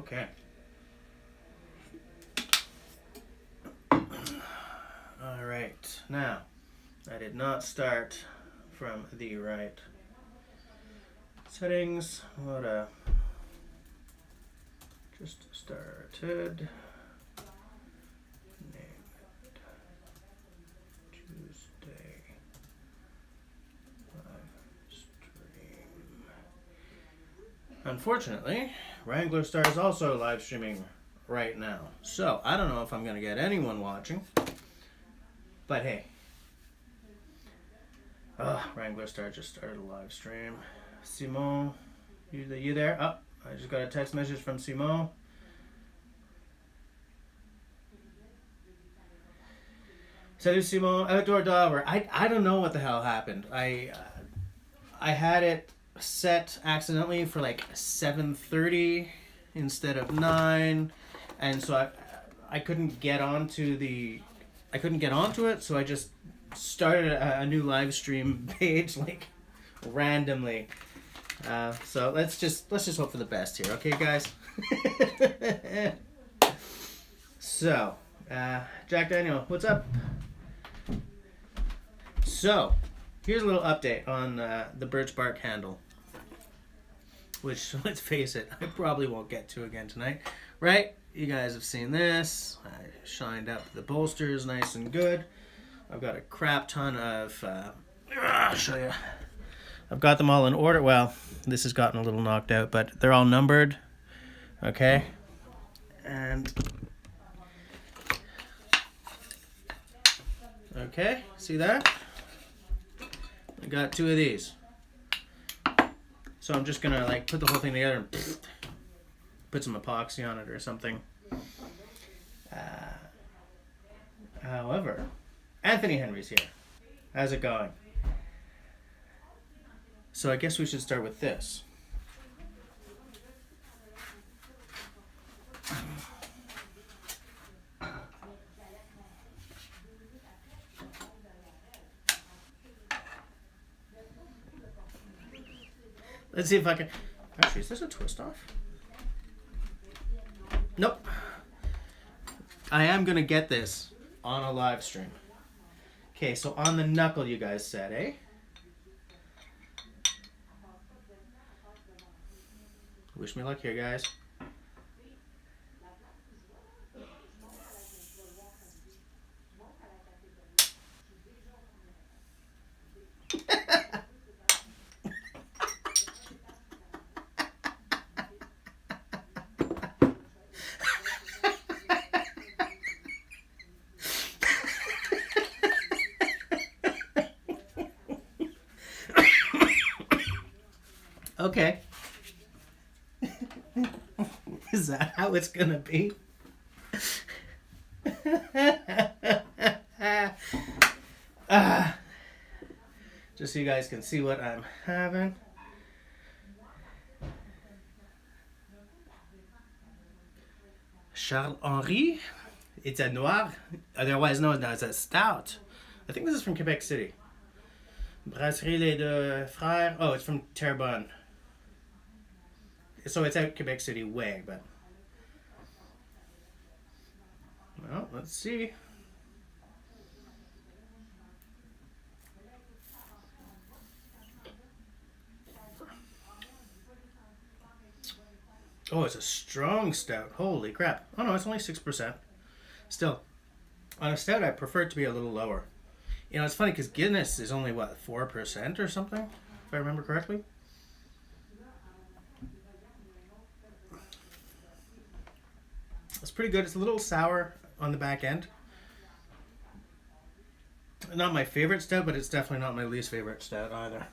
Okay. All right. Now, I did not start from the right settings. Just started. Name it Tuesday live stream. Unfortunately, Wrangler Star is also live streaming right now. So, I don't know if I'm going to get anyone watching. But hey. Wrangler Star just started a live stream. Simon, you there? Oh, I just got a text message from Simon. Salut Simon, outdoor dauber. I don't know what the hell happened. I had it set accidentally for like 7:30 instead of 9, and so I couldn't get onto it, so I just started a new live stream page like randomly. So let's just hope for the best here, okay, guys? So, Jack Daniel, what's up? So, here's a little update on the birch bark handle, which, let's face it, I probably won't get to again tonight, right? You guys have seen this. I shined up the bolsters nice and good. I've got a crap ton of, I'll show you. I've got them all in order. Well, this has gotten a little knocked out, but they're all numbered, okay? And, okay, see that? I got 2 of these. So I'm just gonna like put the whole thing together and put some epoxy on it or something. However, Anthony Henry's here. How's it going? So I guess we should start with this. Let's see if I can... Actually, is this a twist off? Nope. I am going to get this on a live stream. Okay, so on the knuckle you guys said, eh? Wish me luck here, guys. Okay. Is that how it's gonna be? Just so you guys can see what I'm having. Charles Henri. It's a noir, otherwise known as a stout. I think this is from Quebec City. Brasserie Les Deux Frères. Oh, it's from Terrebonne. So it's out Quebec City way, but... Well, let's see. Oh, it's a strong stout. Holy crap. Oh no, it's only 6%. Still, on a stout, I prefer it to be a little lower. You know, it's funny because Guinness is only, what, 4% or something? If I remember correctly. It's pretty good. It's a little sour on the back end. Not my favorite stout, but it's definitely not my least favorite stout either.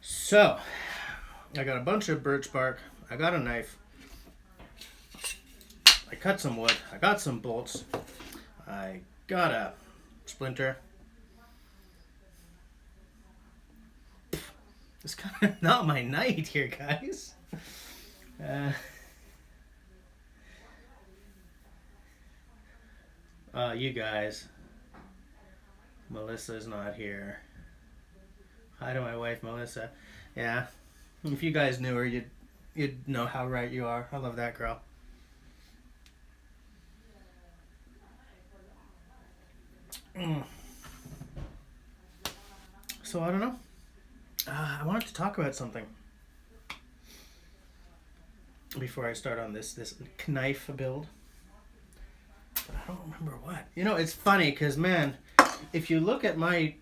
So, I got a bunch of birch bark. I got a knife. I cut some wood. I got some bolts. I got a splinter. It's kind of not my night here, guys. You guys. Melissa's not here. Hi to my wife, Melissa. Yeah. If you guys knew her, you'd know how right you are. I love that girl. So I don't know. I wanted to talk about something before I start on this knife build. But I don't remember what. You know, it's funny because, man, if you look at my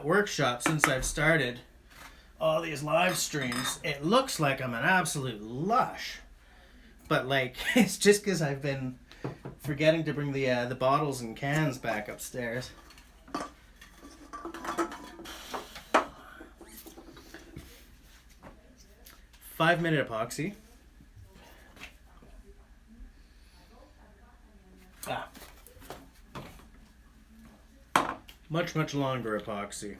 workshop since I've started all these live streams, it looks like I'm an absolute lush. But, like, it's just because I've been forgetting to bring the bottles and cans back upstairs. Five-minute epoxy. Much longer epoxy.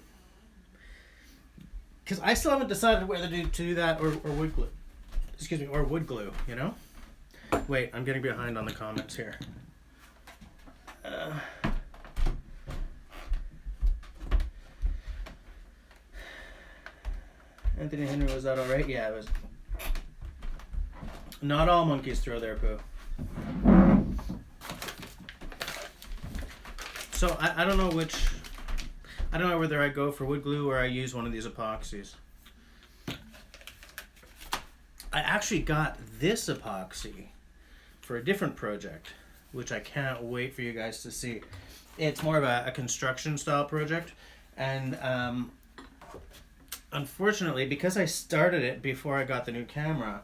Because I still haven't decided whether to do that or wood glue. Excuse me, or wood glue, you know? Wait, I'm getting behind on the comments here. Anthony Henry, was that alright? Yeah, it was. Not all monkeys throw their poo. So I don't know which. I don't know whether I go for wood glue or I use one of these epoxies. I actually got this epoxy for a different project, which I can't wait for you guys to see. It's more of a construction style project, and unfortunately, because I started it before I got the new camera,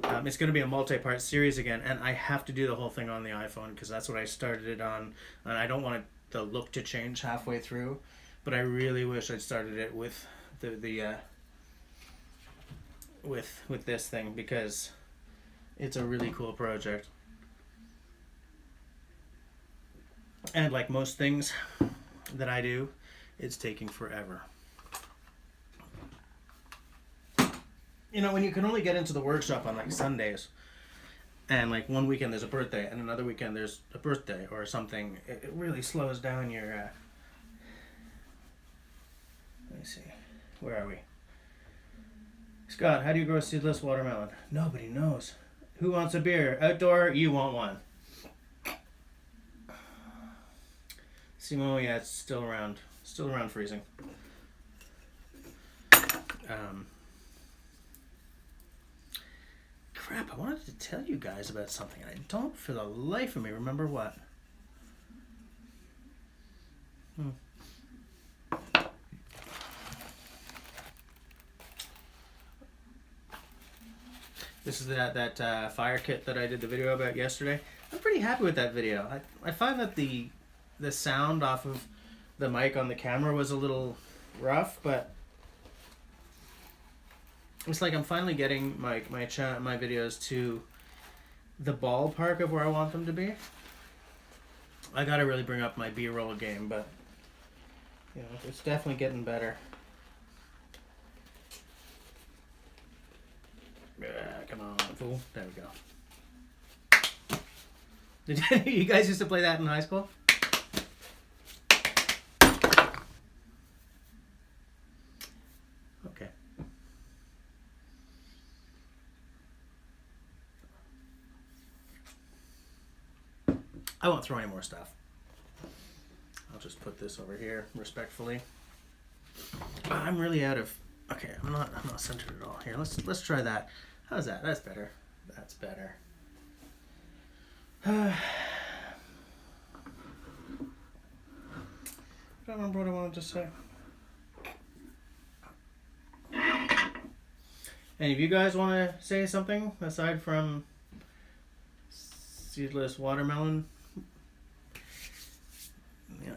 it's going to be a multi-part series again, and I have to do the whole thing on the iPhone because that's what I started it on, and I don't want the look to change halfway through. But I really wish I'd started it with with this thing because it's a really cool project. And like most things that I do, it's taking forever. You know, when you can only get into the workshop on like Sundays, and like one weekend there's a birthday and another weekend there's a birthday or something, it really slows down your let me see. Where are we? Scott, how do you grow a seedless watermelon? Nobody knows. Who wants a beer? Outdoor, you want one. Simo, yeah, it's still around. Still around freezing. Crap, I wanted to tell you guys about something. I don't for the life of me remember what. This is that fire kit that I did the video about yesterday. I'm pretty happy with that video. I find that the sound off of the mic on the camera was a little rough, but it's like I'm finally getting my videos to the ballpark of where I want them to be. I gotta really bring up my B-roll game, but you know, it's definitely getting better. Come on, fool. There we go. Did you guys used to play that in high school? Okay. I won't throw any more stuff. I'll just put this over here respectfully. I'm really out of. Okay, I'm not centered at all. Here, let's try that. How's that? That's better. That's better. I don't remember what I wanted to say. Any of you guys want to say something aside from seedless watermelon?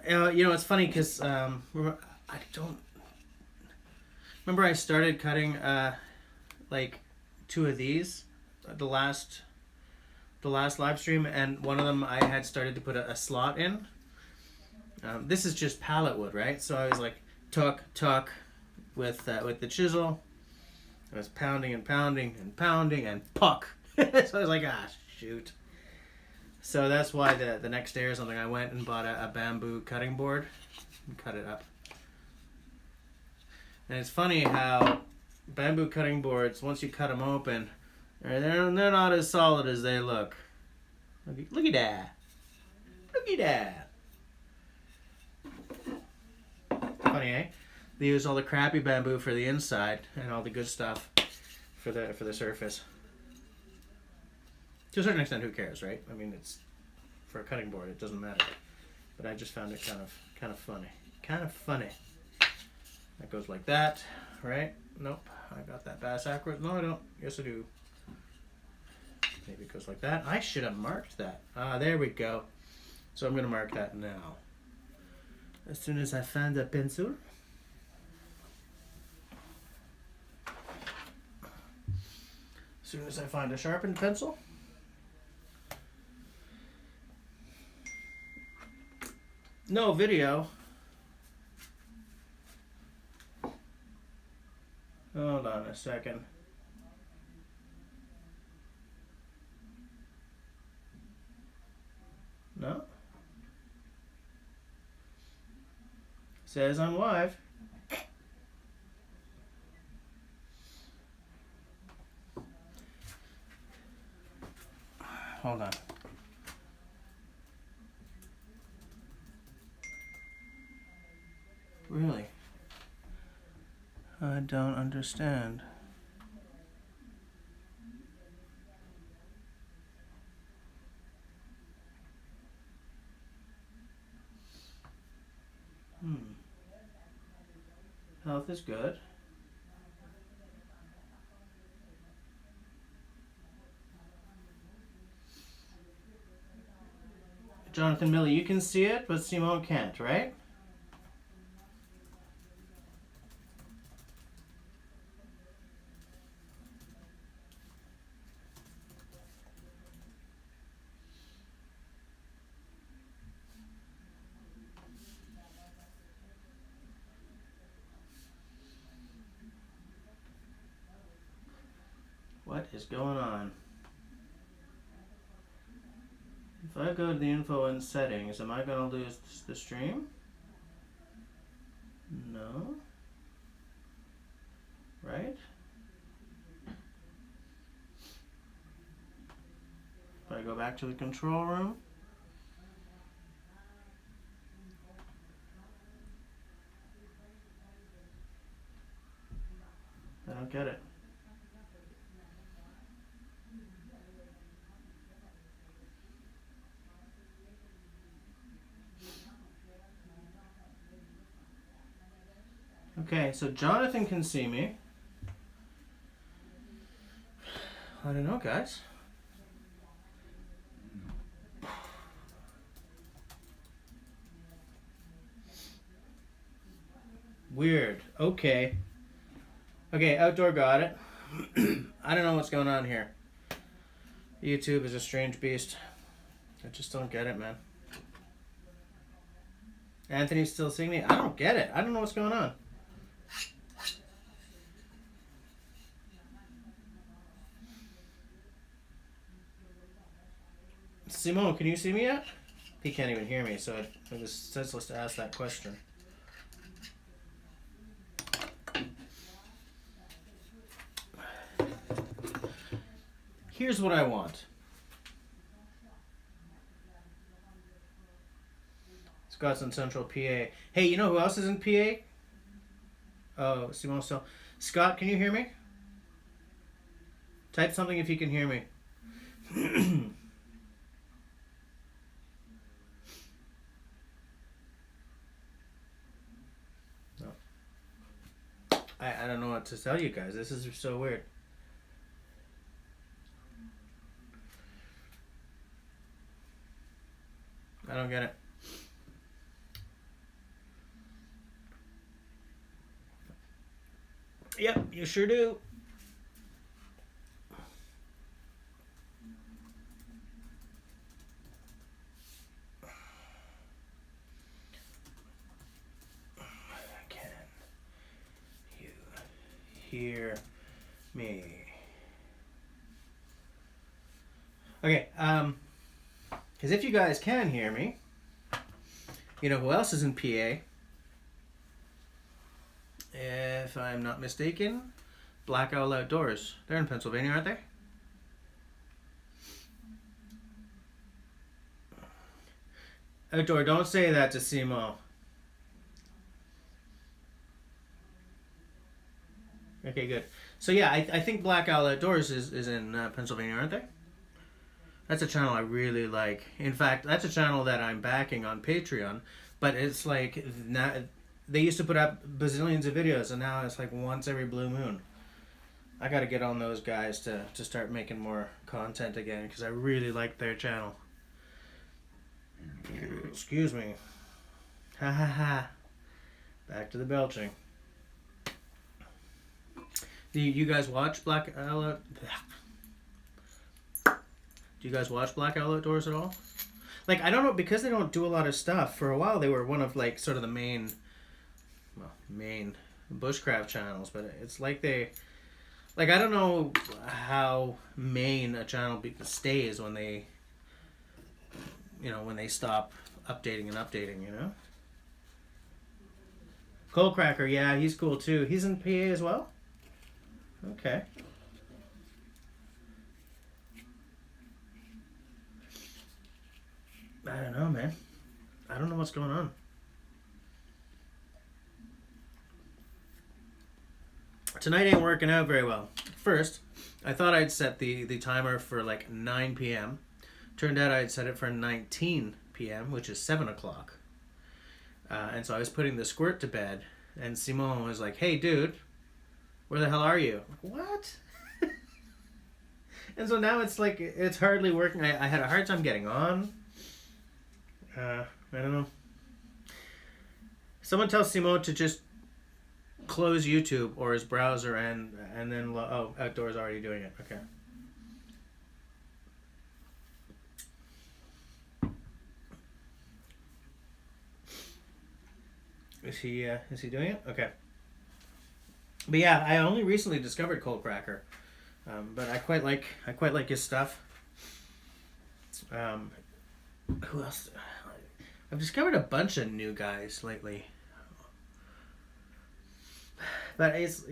You know, it's funny because I don't remember I started cutting like 2 of these the last live stream, and one of them I had started to put a slot in. This is just pallet wood, right? So I was like tuck with the chisel. I was pounding and puck. So I was like, shoot. So that's why the next day or something I went and bought a bamboo cutting board and cut it up. And it's funny how bamboo cutting boards, once you cut them open, they're not as solid as they look. Look at that. Look at that. Funny, eh? They use all the crappy bamboo for the inside and all the good stuff for the surface. To a certain extent, who cares, right? I mean, it's for a cutting board, it doesn't matter. But I just found it kind of funny. Kind of funny. That goes like that, right? Nope, I got that bass backwards. No, I don't. Yes, I do. Maybe it goes like that. I should have marked that. There we go. So I'm going to mark that now. As soon as I find a pencil. As soon as I find a sharpened pencil. No video. Hold on a second. No? Says I'm live. Hold on. Really? I don't understand. Health is good. Jonathan Millie, you can see it, but Simone can't, right? What is going on? If I go to the info and settings, am I going to lose the stream? No. Right? If I go back to the control room? I don't get it. Okay, so Jonathan can see me. I don't know, guys. Weird. Okay. Okay, outdoor got it. I don't know what's going on here. YouTube is a strange beast. I just don't get it, man. Anthony's still seeing me? I don't get it. I don't know what's going on. Simone, can you see me yet? He can't even hear me, so it was senseless to ask that question. Here's what I want. Scott's in Central PA. Hey, you know who else is in PA? Oh, Simone still. Scott, can you hear me? Type something if you can hear me. No. I don't know what to tell you guys. This is so weird. I don't get it. Yep, you sure do. Can you hear me? Okay, because if you guys can hear me, you know who else is in PA? if I'm not mistaken, Black Owl Outdoors. They're in Pennsylvania, aren't they? Outdoor, don't say that to Simo. Okay, good. So yeah, I think Black Owl Outdoors is in Pennsylvania, aren't they? That's a channel I really like. In fact, that's a channel that I'm backing on Patreon. But it's like, they used to put up bazillions of videos, and now it's like once every blue moon. I gotta get on those guys to start making more content again, because I really like their channel. Excuse me. Ha ha ha. Back to the belching. Do you guys watch Black Owl? Do you guys watch Black Owl Outdoors at all? Like, I don't know, because they don't do a lot of stuff. For a while, they were one of like sort of the main bushcraft channels, but it's like they, like, I don't know how main a channel stays when they, when they stop updating and updating, Cold Cracker, yeah, he's cool too. He's in PA as well? Okay. I don't know, man. I don't know what's going on. Tonight ain't working out very well. First, I thought I'd set the timer for like 9 p.m. Turned out I'd set it for 19 p.m., which is 7 o'clock. And so I was putting the squirt to bed, and Simone was like, "Hey, dude, where the hell are you?" I'm like, what? And so now it's like, it's hardly working. I had a hard time getting on. I don't know. Someone tell Simone to just close YouTube or his browser and then Outdoor's already doing it. Okay. Is he doing it? Okay. But yeah, I only recently discovered Cold Cracker, but I quite like his stuff. Who else? I've discovered a bunch of new guys lately. But it's,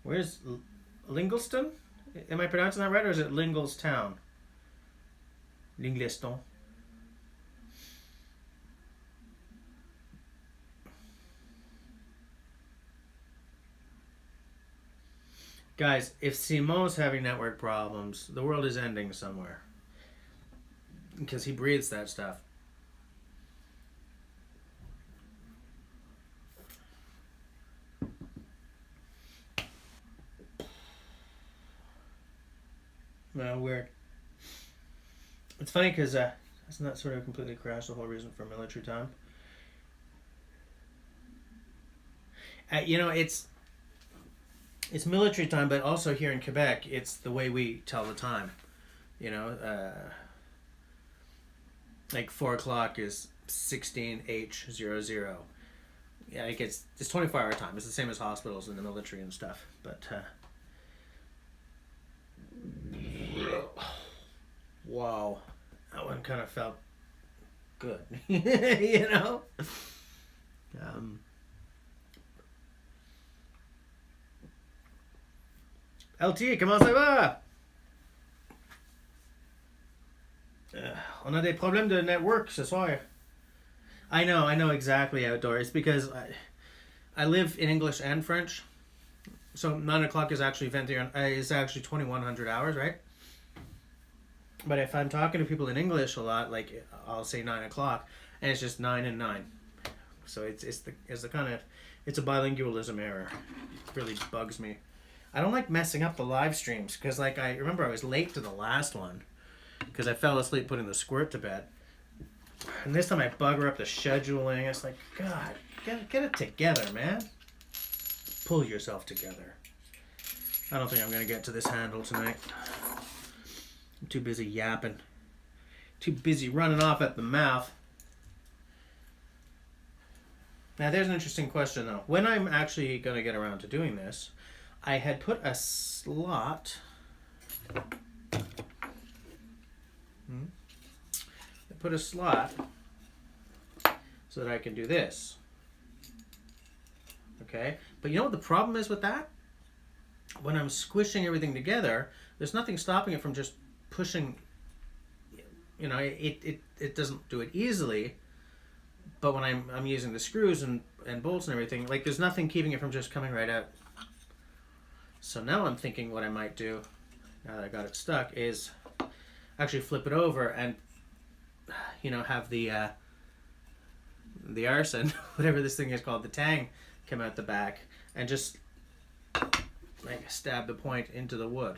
where's Lingleston? Am I pronouncing that right, or is it Linglestown? Lingleston. Guys, if Simo's having network problems, the world is ending somewhere. Because he breathes that stuff. Well, weird. It's funny because doesn't that sort of completely crash the whole reason for military time? It's military time, but also here in Quebec, it's the way we tell the time. Like 4 o'clock is 16H00. Yeah, it's 24-hour time. It's the same as hospitals and the military and stuff. But wow, that one kind of felt good, LT, comment ça va? On a des problèmes de network ce soir. I know exactly, Outdoor. It's because I live in English and French. So 9 o'clock is actually 2100 hours, right? But if I'm talking to people in English a lot, like I'll say 9 o'clock, and it's just 9 and 9. So it's a kind of, it's a bilingualism error. It really bugs me. I don't like messing up the live streams because, like, I remember I was late to the last one because I fell asleep putting the squirt to bed. And this time I bugger up the scheduling. It's like, God, get it together, man. Pull yourself together. I don't think I'm going to get to this handle tonight. I'm too busy yapping. Too busy running off at the mouth. Now, there's an interesting question, though. When I'm actually going to get around to doing this, I had put a slot. I put a slot so that I can do this. Okay, but you know what the problem is with that? When I'm squishing everything together, there's nothing stopping it from just pushing. You know, it doesn't do it easily, but when I'm using the screws and bolts and everything, like there's nothing keeping it from just coming right out. So now I'm thinking what I might do, now that I got it stuck, is actually flip it over and, you know, have the arson, whatever this thing is called, the tang, come out the back and just like stab the point into the wood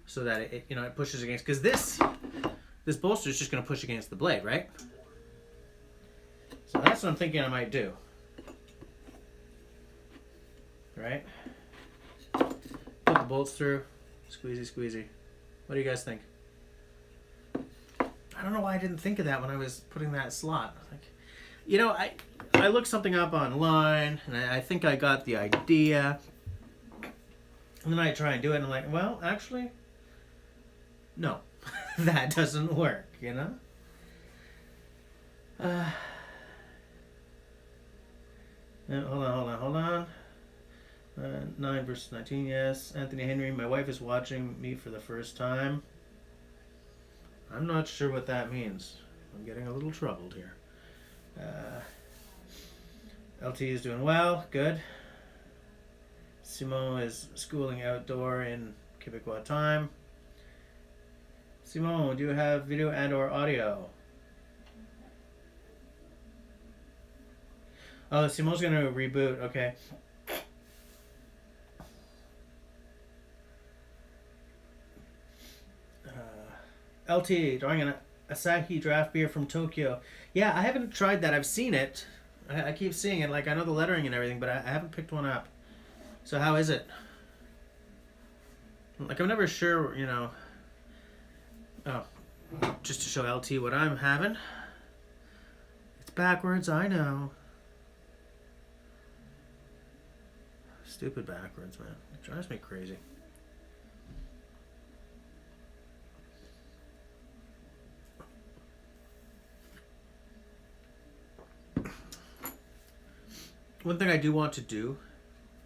so that it you know, it pushes against, because this bolster is just going to push against the blade, right? So that's what I'm thinking I might do. Right? Put the bolts through. Squeezy, squeezy. What do you guys think? I don't know why I didn't think of that when I was putting that slot. Like, you know, I looked something up online, and I think I got the idea. And then I try and do it, and I'm like, well, actually, no. That doesn't work, you know? 9 versus 19, yes. Anthony Henry, my wife is watching me for the first time. I'm not sure what that means. I'm getting a little troubled here. LT is doing well, good. Simon is schooling outdoor in Quebecois time. Simon, do you have video and or audio? Oh, Simon's gonna reboot, okay. LT, drawing an Asahi draft beer from Tokyo. Yeah, I haven't tried that. I've seen it. I keep seeing it. Like, I know the lettering and everything, but I haven't picked one up. So how is it? Like, I'm never sure, you know. Oh, just to show LT what I'm having. It's backwards, I know. Stupid backwards, man. It drives me crazy. One thing I do want to do,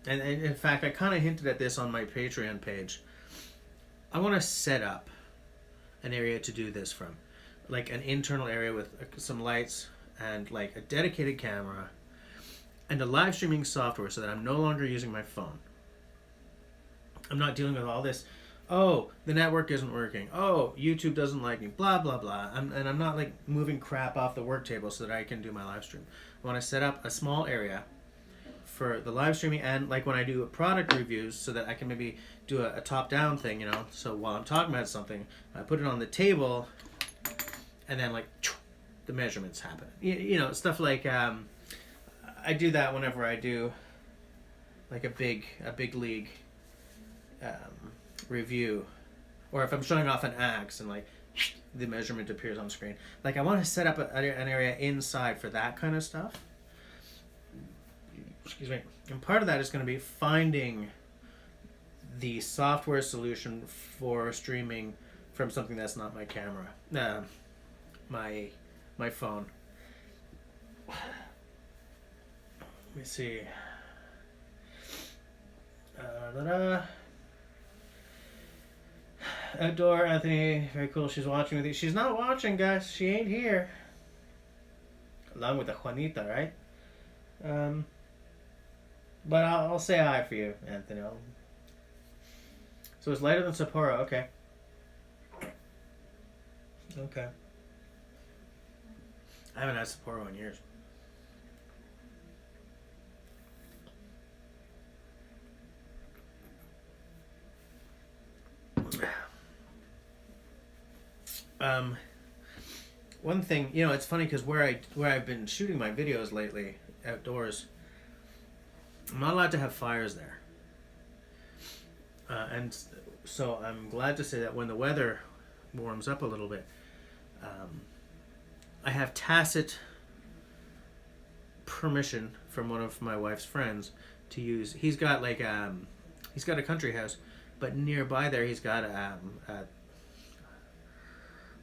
and in fact, I kind of hinted at this on my Patreon page. I want to set up an area to do this from. Like an internal area with some lights and like a dedicated camera and a live streaming software so that I'm no longer using my phone. I'm not dealing with all this, oh, the network isn't working, oh, YouTube doesn't like me, blah, blah, blah. And I'm not like moving crap off the work table so that I can do my live stream. I want to set up a small area for the live streaming and like when I do product reviews so that I can maybe do a top-down thing, you know, so while I'm talking about something, I put it on the table and then like the measurements happen. You know, stuff like I do that whenever I do like a big league review, or if I'm showing off an axe and like the measurement appears on screen. Like I want to set up an area inside for that kind of stuff. Excuse me. And part of that is going to be finding the software solution for streaming from something that's not my camera, my phone. Let me see. Outdoor, Anthony, very cool. She's watching with you. She's not watching, guys. She ain't here. Along with the Juanita, right? But I'll say hi for you, Anthony. So it's lighter than Sapporo. Okay. Okay. I haven't had Sapporo in years. One thing, you know, it's funny because where I've been shooting my videos lately, outdoors, I'm not allowed to have fires there. And so I'm glad to say that when the weather warms up a little bit, I have tacit permission from one of my wife's friends to use. He's got like he's got a country house, but nearby there he's got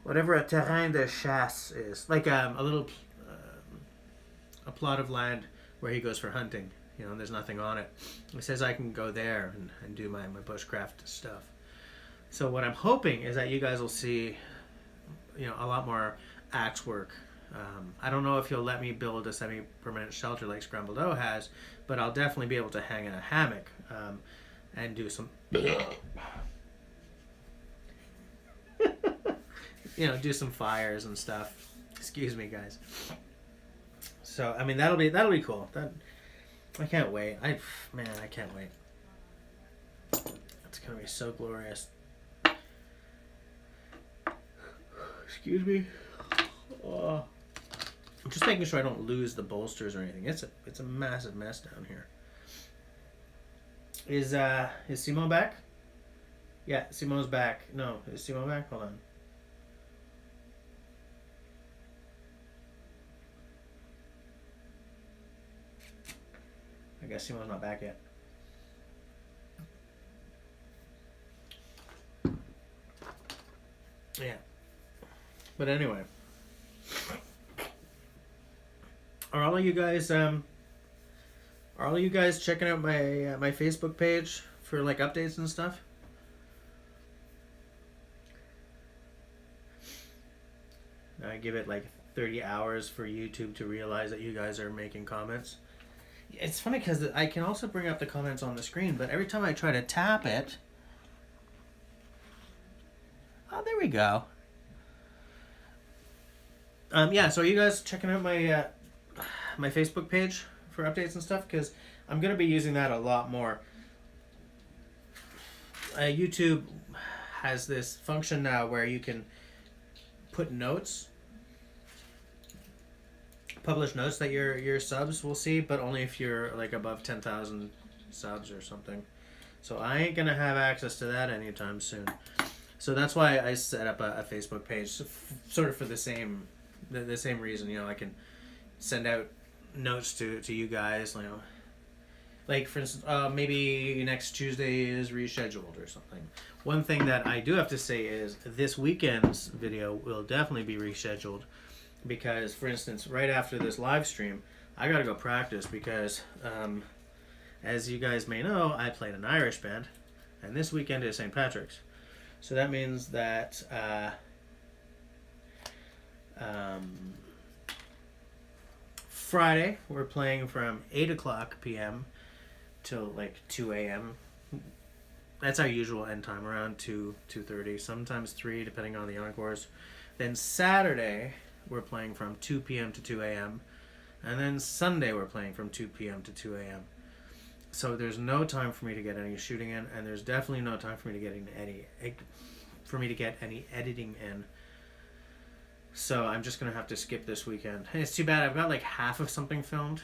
whatever a terrain de chasse is, like a little a plot of land where he goes for hunting. You know, and there's nothing on it. He says I can go there and do my bushcraft stuff. So what I'm hoping is that you guys will see, you know, a lot more axe work. I don't know if he'll let me build a semi-permanent shelter like Scrambled O has, but I'll definitely be able to hang in a hammock and do some, you know, do some fires and stuff. Excuse me, guys. So I mean that'll be cool. I can't wait. I can't wait. It's gonna be so glorious. Excuse me. Oh. I'm just making sure I don't lose the bolsters or anything. It's a massive mess down here. Is Simo back? Yeah, Simo's back. No, is Simo back? Hold on. I guess Simo's not back yet. Yeah. But anyway. Are all of you guys checking out my my Facebook page for like updates and stuff? I give it like 30 hours for YouTube to realize that you guys are making comments. It's funny because I can also bring up the comments on the screen, but every time I try to tap it... Oh, there we go. Yeah, so are you guys checking out my my Facebook page for updates and stuff? Because I'm going to be using that a lot more. YouTube has this function now where you can put notes, publish notes that your subs will see, but only if you're like above 10,000 subs or something. So I ain't gonna have access to that anytime soon. So that's why I set up a Facebook page, sort of for the same reason. You know, I can send out notes to you guys. You know, like for instance, maybe next Tuesday is rescheduled or something. One thing that I do have to say is this weekend's video will definitely be rescheduled because, for instance, right after this live stream, I gotta go practice because, as you guys may know, I played an Irish band, and this weekend is St. Patrick's. So that means that Friday we're playing from 8 o'clock p.m. till like 2 a.m. That's our usual end time, around 2:30, sometimes 3, depending on the encores. Then Saturday we're playing from 2 p.m. to 2 a.m. And then Sunday we're playing from 2 p.m. to 2 a.m. So there's no time for me to get any shooting in, and there's definitely no time for me to get any editing in. So I'm just gonna have to skip this weekend. And it's too bad. I've got like half of something filmed,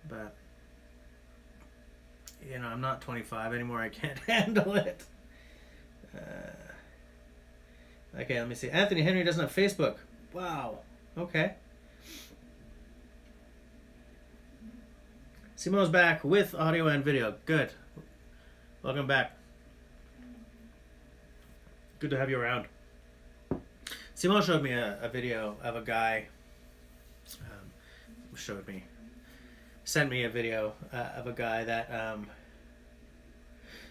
but you know, I'm not 25 anymore. I can't handle it. Okay, let me see. Anthony Henry doesn't have Facebook. Wow. Okay. Simo's back with audio and video. Good. Welcome back. Good to have you around. Simo showed me a video of a guy. Sent me a video of a guy that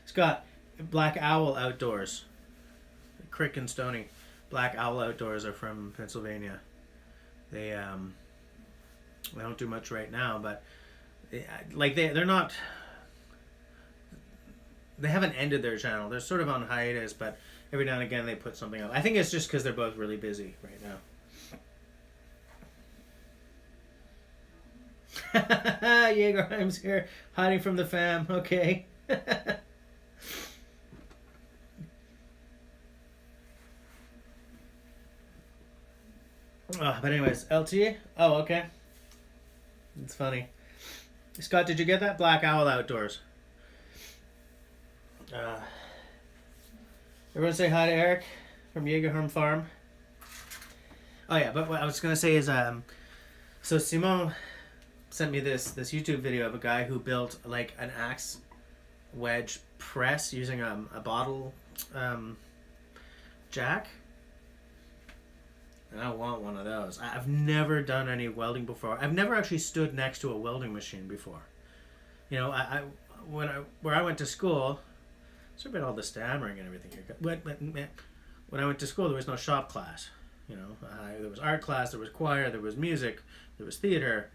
he's got Black Owl Outdoors. Crick and Stony. Black Owl Outdoors are from Pennsylvania. They don't do much right now, but they're not. They haven't ended their channel. They're sort of on hiatus, but every now and again they put something up. I think it's just because they're both really busy right now. Jaegerheim's here, hiding from the fam. Okay. But anyways, LT. Oh, okay. It's funny. Scott, did you get that? Black Owl Outdoors. Everyone say hi to Eric from Jaegerheim Farm. Oh yeah, but what I was gonna say is so Simon sent me this YouTube video of a guy who built like an axe wedge press using a bottle jack. And I want one of those. I've never done any welding before. I've never actually stood next to a welding machine before. You know, where I went to school, sorry about all the stammering and everything here. When I went to school, there was no shop class. You know, there was art class, there was choir, there was music, there was theater,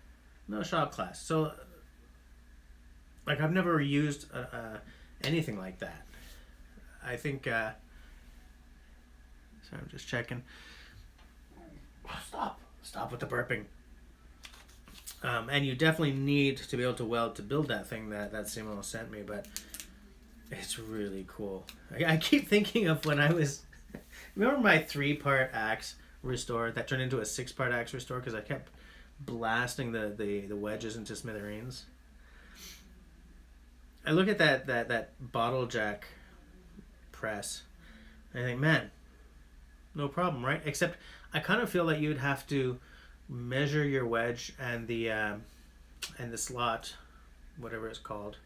no shop class. So, like, I've never used anything like that. I think, sorry, I'm just checking. Stop with the burping. And you definitely need to be able to weld to build that thing that Simo sent me, but it's really cool. I keep thinking of when I was, remember my 3-part axe restore that turned into a 6-part axe restore because I kept blasting the wedges into smithereens. I look at that bottle jack press and I think, man, no problem, right? Except I kind of feel that you'd have to measure your wedge and the slot, whatever it's called,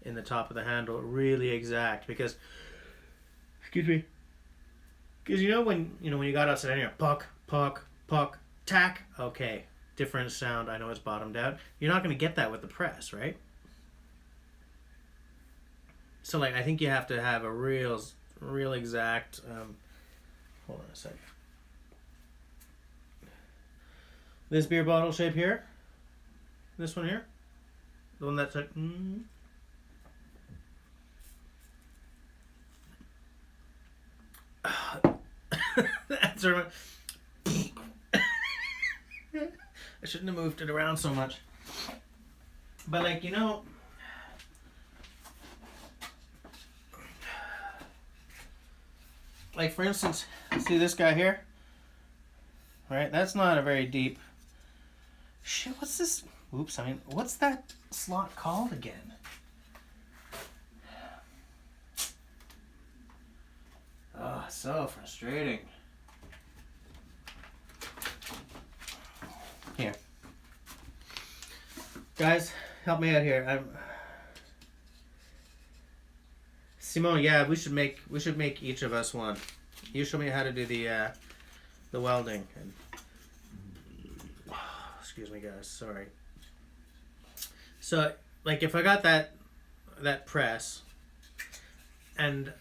in the top of the handle really exact because, excuse me, because you know when you got outside and you're puck, puck, puck, tack, okay, different sound. I know it's bottomed out. You're not going to get that with the press, right? So like I think you have to have a real exact. Hold on a second. This beer bottle shape here, this one here, the one that's like, that's sort of. I shouldn't have moved it around so much, but like like for instance, see this guy here, right? That's not a very deep. Shit, what's this? Oops, I mean, what's that slot called again? Oh, so frustrating. Here. Guys, help me out here. Simone, yeah, we should make each of us one. You show me how to do the welding. And, excuse me, guys. Sorry. So, like, if I got that press, and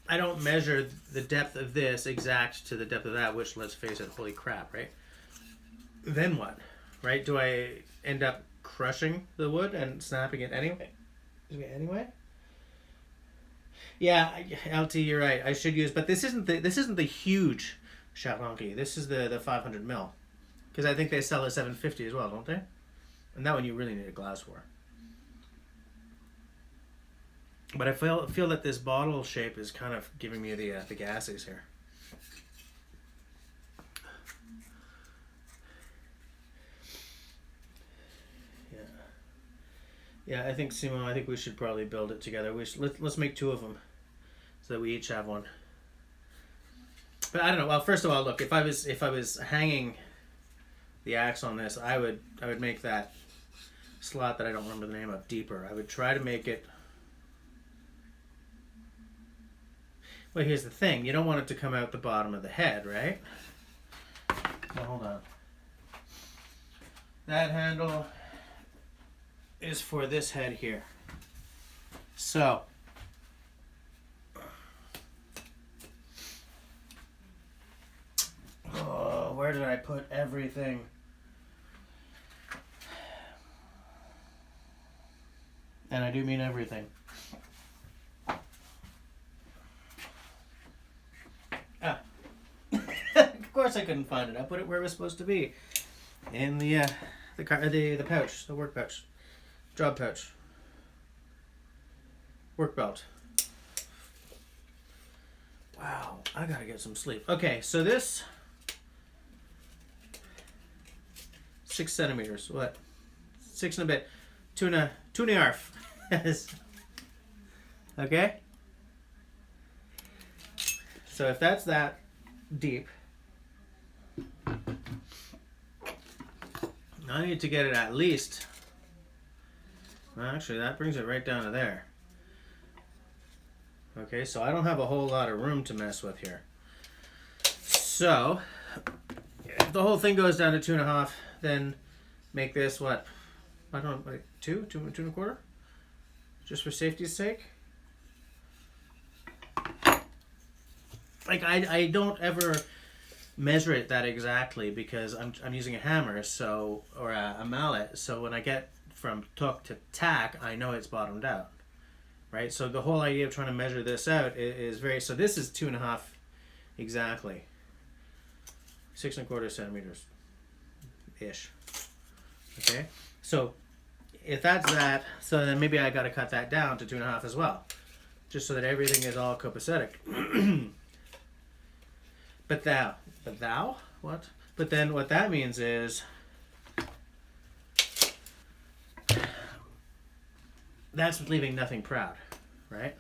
I don't measure the depth of this exact to the depth of that, which, let's face it, holy crap, right? Then what, right? Do I end up crushing the wood and snapping it anyway? Yeah, LT, you're right. I should use, but this isn't the huge Charlanky. This is the 500 mil, because I think they sell a 750 as well, don't they? And that one you really need a glass for. But I feel that this bottle shape is kind of giving me the gases here. Yeah, I think Simon. I think we should probably build it together. Let's make 2 of them, so that we each have one. But I don't know. Well, first of all, look, if I was hanging the axe on this, I would make that slot that I don't remember the name of deeper. I would try to make it. Well, here's the thing. You don't want it to come out the bottom of the head, right? Well, hold on. That handle is for this head here. So, where did I put everything? And I do mean everything. Of course I couldn't find it. I put it where it was supposed to be. In the pouch, the work pouch. Job pouch. Work belt. Wow, I gotta get some sleep. Okay, so this 6 centimeters. What? 6 and a bit. Tuna arf. Okay? So if that's that deep, I need to get it at least. Actually, that brings it right down to there. Okay, so I don't have a whole lot of room to mess with here. So, if the whole thing goes down to 2.5, then make this what? I don't know, like 2.25? Just for safety's sake. Like I don't ever measure it that exactly because I'm using a hammer, so or a mallet. So when I get from hook to tack, I know it's bottomed out, right? So the whole idea of trying to measure this out is very. So this is 2.5 exactly. 6.25 centimeters ish. Okay, so if that's that, so then maybe I got to cut that down to 2.5 as well, just so that everything is all copacetic. But what? But then what that means is that's leaving nothing proud, right?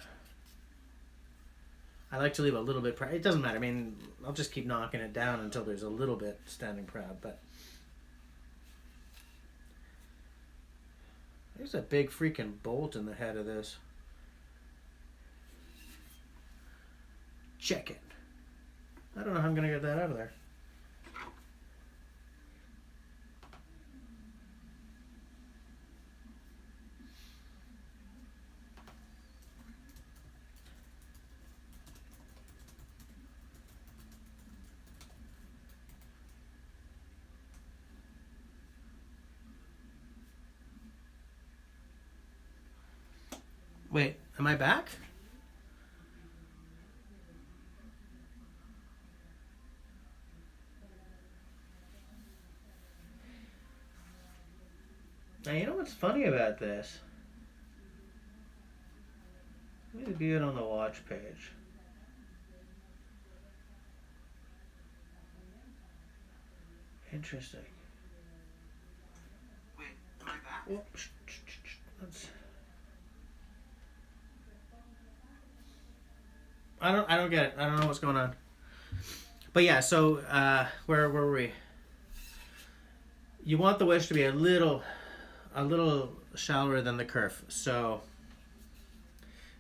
I like to leave a little bit proud. It doesn't matter. I mean, I'll just keep knocking it down until there's a little bit standing proud, but there's a big freaking bolt in the head of this. Check it. I don't know how I'm going to get that out of there. Wait, am I back? Now, you know what's funny about this? Let me view it on the watch page. Interesting. Wait, am I back? Oh, I don't get it. I don't know what's going on. But yeah, so where were we? You want the wedge to be a little shallower than the kerf. So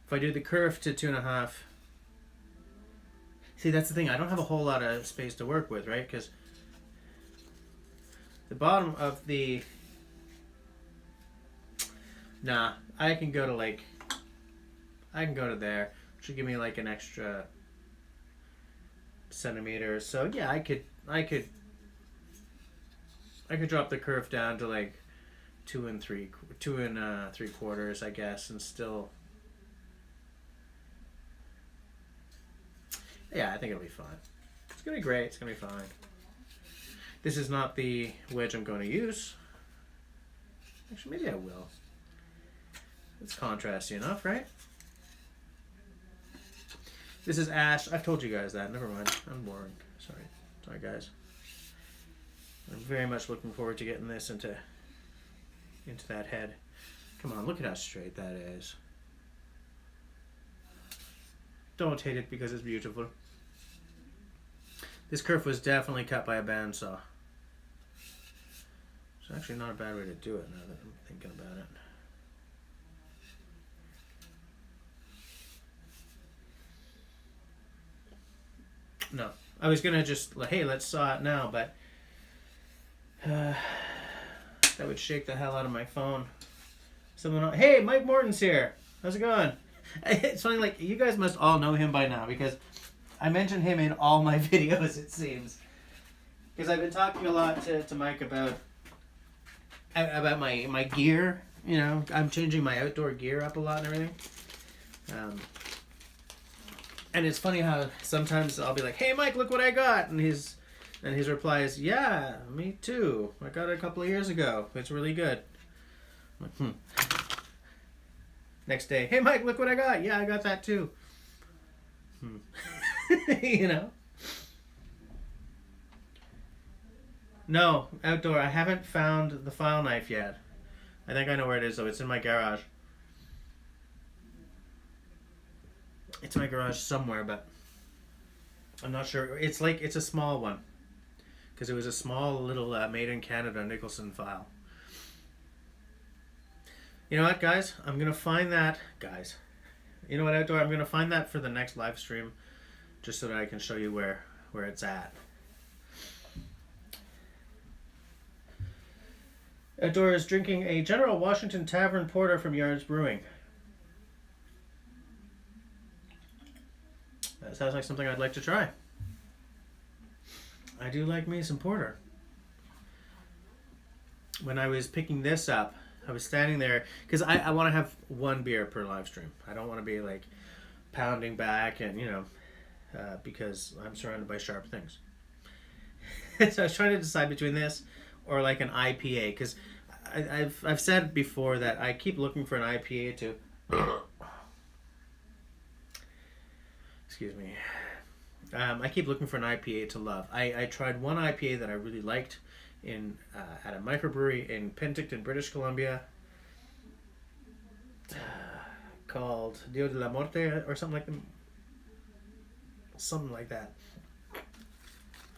if I do the kerf to 2.5, see, that's the thing. I don't have a whole lot of space to work with, right? Because the bottom of the, I can go to there, which would give me like an extra centimeter. So yeah, I could drop the kerf down to like 2 3/4, I guess, and still, yeah, I think it'll be fine. It's gonna be great. It's gonna be fine. This is not the wedge I'm going to use. Actually, maybe I will. It's contrasty enough, right? This is ash. I've told you guys that. Never mind. I'm boring. Sorry, guys. I'm very much looking forward to getting this into that head. Come on, look at how straight that is. Don't hate it because it's beautiful. This kerf was definitely cut by a bandsaw. It's actually not a bad way to do it now that I'm thinking about it. No, I was gonna just, hey, let's saw it now, but that would shake the hell out of my phone. Hey, Mike Morton's here. How's it going? It's funny, like, you guys must all know him by now because I mention him in all my videos, it seems. Because I've been talking a lot to Mike about my gear. You know, I'm changing my outdoor gear up a lot and everything. And it's funny how sometimes I'll be like, hey, Mike, look what I got. And his reply is, yeah, me too. I got it a couple of years ago. It's really good. I'm like, Next day, hey, Mike, look what I got. Yeah, I got that too. You know? No, outdoor. I haven't found the file knife yet. I think I know where it is, though. It's in my garage. It's in my garage somewhere, but I'm not sure. It's a small one. Because it was a small little made in Canada Nicholson file. You know what, guys? I'm going to find that. Guys. You know what, outdoor? I'm going to find that for the next live stream. Just so that I can show you where it's at. Outdoor is drinking a General Washington Tavern Porter from Yards Brewing. That sounds like something I'd like to try. I do like me some porter. When I was picking this up, I was standing there because I want to have one beer per live stream. I don't want to be like pounding back and, because I'm surrounded by sharp things. So I was trying to decide between this or like an IPA, because I've said before that I keep looking for an IPA to excuse me. I keep looking for an IPA to love. I tried one IPA that I really liked at a microbrewery in Penticton, British Columbia, called Dio de la Muerte or something like that.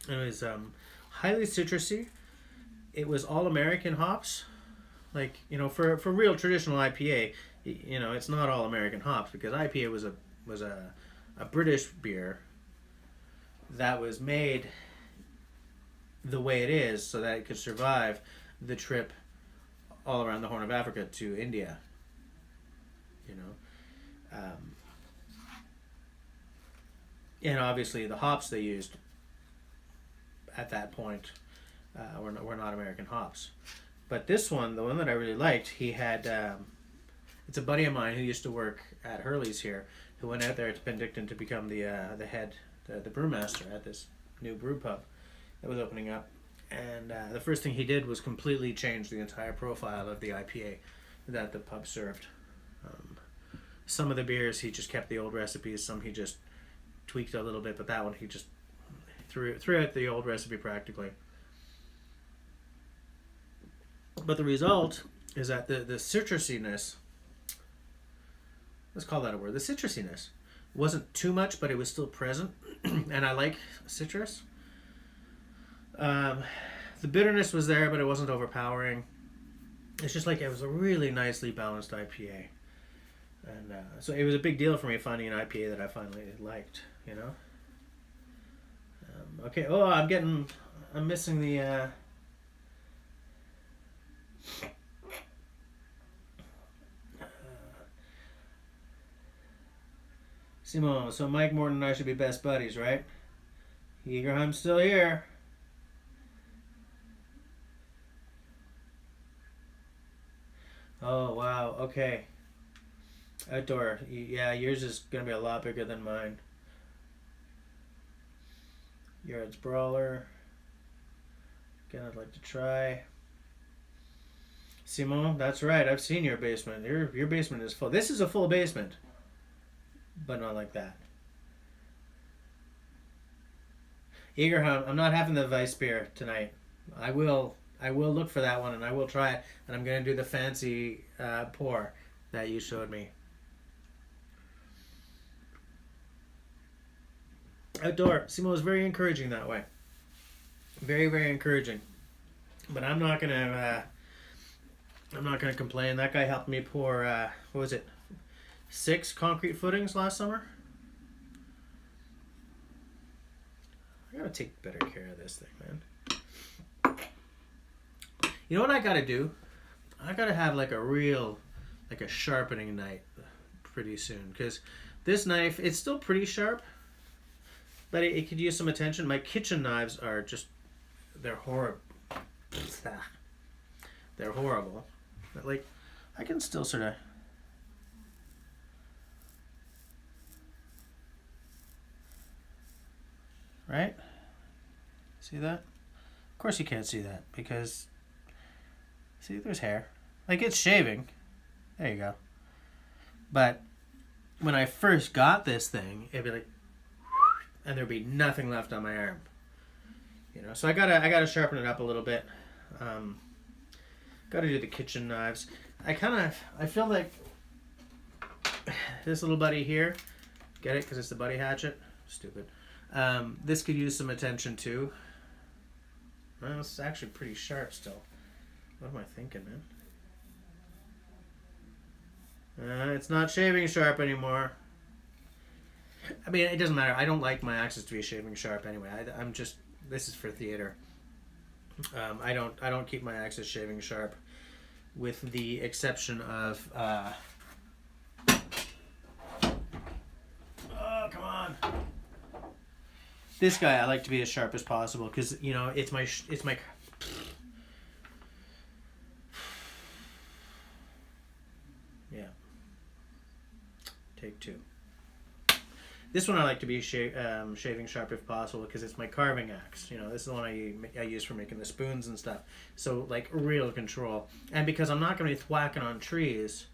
It was highly citrusy. It was all American hops, like for real traditional IPA. It's not all American hops, because IPA was a British beer that was made the way it is so that it could survive the trip all around the Horn of Africa to India. And obviously the hops they used at that point were not American hops. But this one, the one that I really liked, he had, it's a buddy of mine who used to work at Hurley's here, who went out there to Penticton to become the head, the brewmaster at this new brew pub that was opening up. And the first thing he did was completely change the entire profile of the IPA that the pub served. Some of the beers he just kept the old recipes, some he just tweaked a little bit, but that one he just threw out the old recipe practically. But the result is that the citrusiness, let's call that a word, the citrusiness wasn't too much, but it was still present. And I like citrus. The bitterness was there, but it wasn't overpowering. It's just like it was a really nicely balanced IPA. And so it was a big deal for me finding an IPA that I finally liked, Okay, I'm missing the... Simon, so Mike Morton and I should be best buddies, right? Eagerheim's still here. Oh, wow, okay. Outdoor, yeah, yours is going to be a lot bigger than mine. Yards Brawler. Again, I'd like to try. Simon, that's right, I've seen your basement. Your basement is full. This is a full basement, but not like that. Eagerheim, I'm not having the Weiss beer tonight. I will look for that one, and I will try it, and I'm going to do the fancy pour that you showed me. Outdoor, Simon was very encouraging that way. Very, very encouraging. But I'm not gonna complain. That guy helped me pour what was it, 6 concrete footings last summer. I gotta take better care of this thing, man. You know what I gotta do? I gotta have like a sharpening night pretty soon, because this knife, it's still pretty sharp, but it could use some attention. My kitchen knives are just, they're horrible. They're horrible. But like, I can still sort of... Right? See that? Of course you can't see that, because... See, there's hair. Like, it's shaving. There you go. But when I first got this thing, it'd be like... And there'd be nothing left on my arm. So I gotta sharpen it up a little bit. Gotta do the kitchen knives. I feel like this little buddy here, get it? Because it's the buddy hatchet? Stupid. This could use some attention too. Well, it's actually pretty sharp still. What am I thinking, man? It's not shaving sharp anymore. I mean, it doesn't matter. I don't like my axes to be shaving sharp anyway. I'm just... This is for theater. I don't keep my axes shaving sharp. with the exception of oh, come on. This guy I like to be as sharp as possible because, you know, it's my yeah. Take two. This one I like to be shaving sharp if possible because it's my carving axe. You know, this is the one I use for making the spoons and stuff. So, like, real control. And because I'm not going to be thwacking on trees,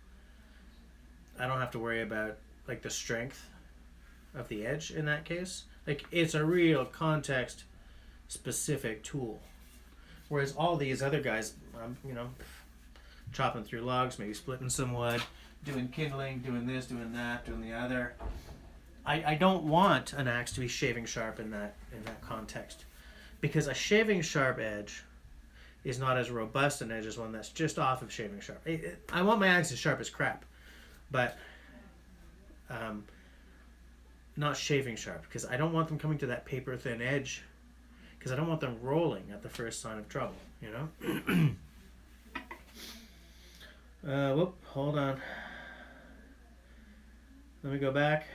I don't have to worry about, like, the strength of the edge in that case. Like, it's a real context-specific tool. Whereas all these other guys, you know, chopping through logs, maybe splitting some wood, doing kindling, doing this, doing that, doing the other. I don't want an axe to be shaving sharp in that context, because a shaving sharp edge is not as robust an edge as one that's just off of shaving sharp. I want my axe as sharp as crap, but not shaving sharp, because I don't want them coming to that paper thin edge, because I don't want them rolling at the first sign of trouble, you know. Whoop, hold on. Let me go back.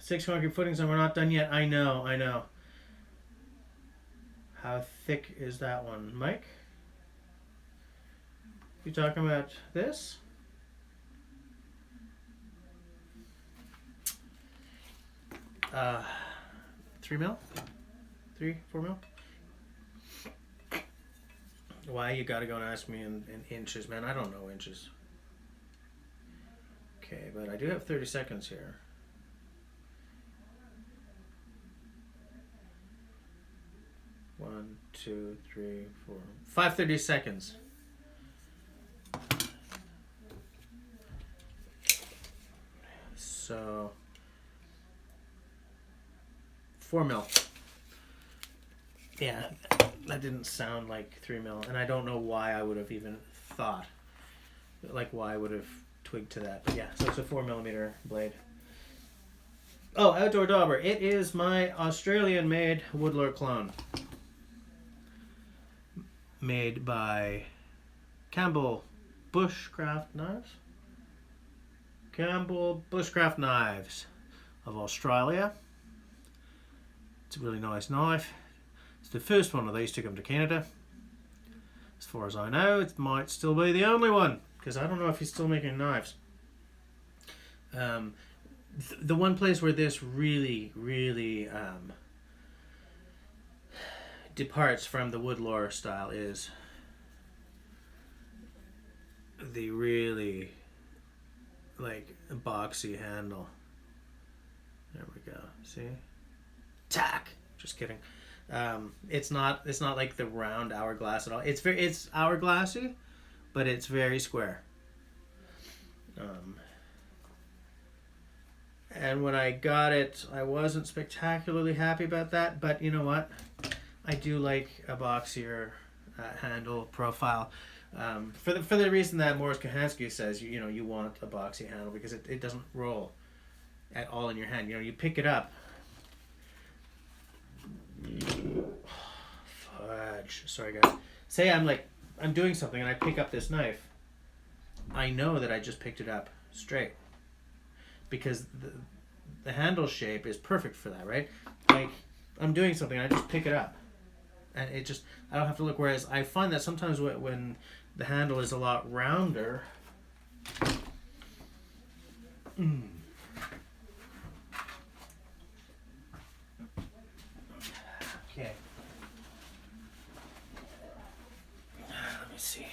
6 concrete footings and we're not done yet. I know. How thick is that one, Mike? You talking about this? Uh, 3 mil? 3, 4 mil? Why you gotta go and ask me in inches, man? I don't know inches. Okay, but I do have 30 seconds here. One, 2, 3, 4, 5 30 seconds. So 4 mil. Yeah, that didn't sound like 3 mil, and I don't know why I would have even thought, like why I would have twigged to that. But yeah, so it's a 4 millimeter blade. Oh, outdoor dauber. It is my Australian-made Woodlore clone, made by Campbell Bushcraft Knives. Campbell Bushcraft Knives of Australia. It's a really nice knife. It's the first one of these to come to Canada. As far as I know, it might still be the only one, because I don't know if he's still making knives. The one place where this really departs from the Woodlore style is the really, like, boxy handle. There we go. See? Tack. Just kidding. It's not like the round hourglass at all. It's hourglassy, but it's very square. And when I got it, I wasn't spectacularly happy about that, but you know what? I do like a boxier handle profile. For the reason that Morris Kahansky says, you know, you want a boxy handle because it doesn't roll at all in your hand. You know, you pick it up. Fudge. Sorry, guys. Say I'm doing something and I pick up this knife. I know that I just picked it up straight, because the handle shape is perfect for that, right? Like, I'm doing something and I just pick it up, and I don't have to look. Whereas I find that sometimes when the handle is a lot rounder, okay. Let me see.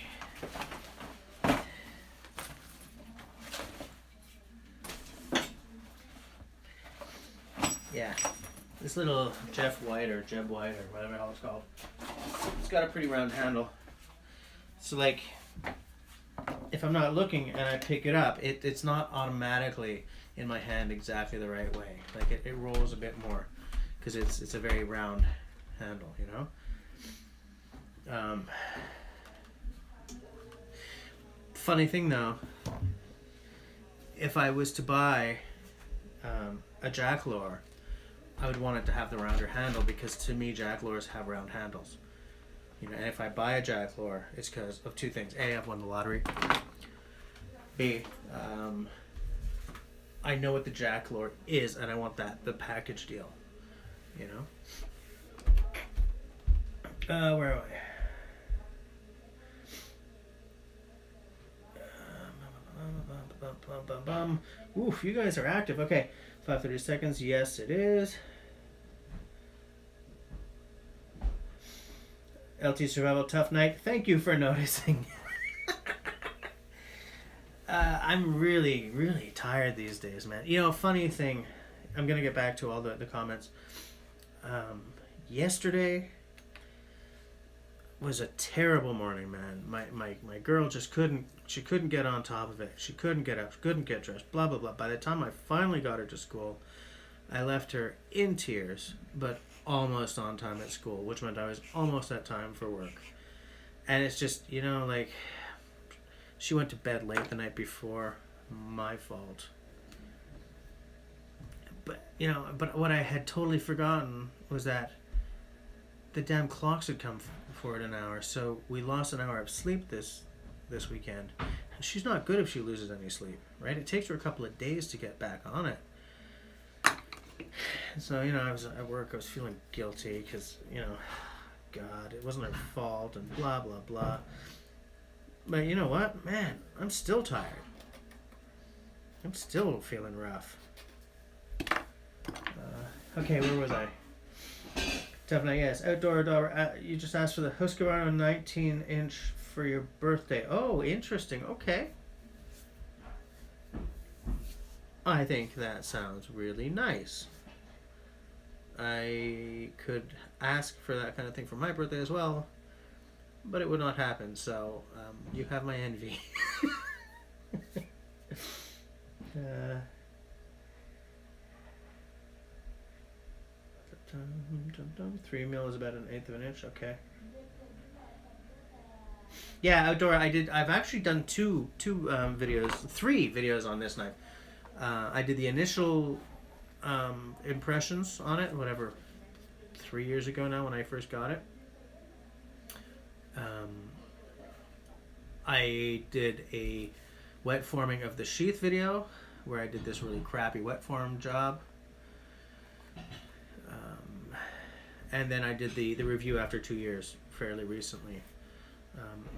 Yeah, this little Jeb White or whatever the hell it's called, it's got a pretty round handle. So, like, if I'm not looking and I pick it up, it's not automatically in my hand exactly the right way. Like, it rolls a bit more because it's a very round handle, you know. Funny thing though, if I was to buy a jacklore, I would want it to have the rounder handle, because to me jacklores have round handles. You know, and if I buy a jacklore, it's because of two things. A, I've won the lottery. B, I know what the jacklore is, and I want the package deal. You know? Where am I? Oof, you guys are active. Okay, 5:30 seconds. Yes, it is. LT Survival Tough Night. Thank you for noticing. I'm really, really tired these days, man. You know, funny thing, I'm going to get back to all the comments. Yesterday was a terrible morning, man. My girl just couldn't get on top of it. She couldn't get up, couldn't get dressed, blah, blah, blah. By the time I finally got her to school, I left her in tears, but almost on time at school, which meant I was almost at time for work. And it's just, you know, like, she went to bed late the night before. My fault. But, you know, but what I had totally forgotten was that the damn clocks had come forward an hour, so we lost an hour of sleep this weekend. And she's not good if she loses any sleep, right? It takes her a couple of days to get back on it. So, you know, I was at work, I was feeling guilty because, you know, God, it wasn't her fault and blah, blah, blah. But you know what? Man, I'm still tired. I'm still feeling rough. Okay, where was I? Definitely, yes. Outdoor. You just asked for the Husqvarna 19-inch for your birthday. Oh, interesting. Okay. I think that sounds really nice. I could ask for that kind of thing for my birthday as well, but it would not happen, so you have my envy. 3 mil is about 1/8 of an inch. Okay. Yeah, outdoor. I've actually done two videos, 3 videos on this knife. I did the initial impressions on it, whatever, 3 years ago now when I first got it. I did a wet forming of the sheath video where I did this really crappy wet form job. And then I did the review after 2 years, fairly recently.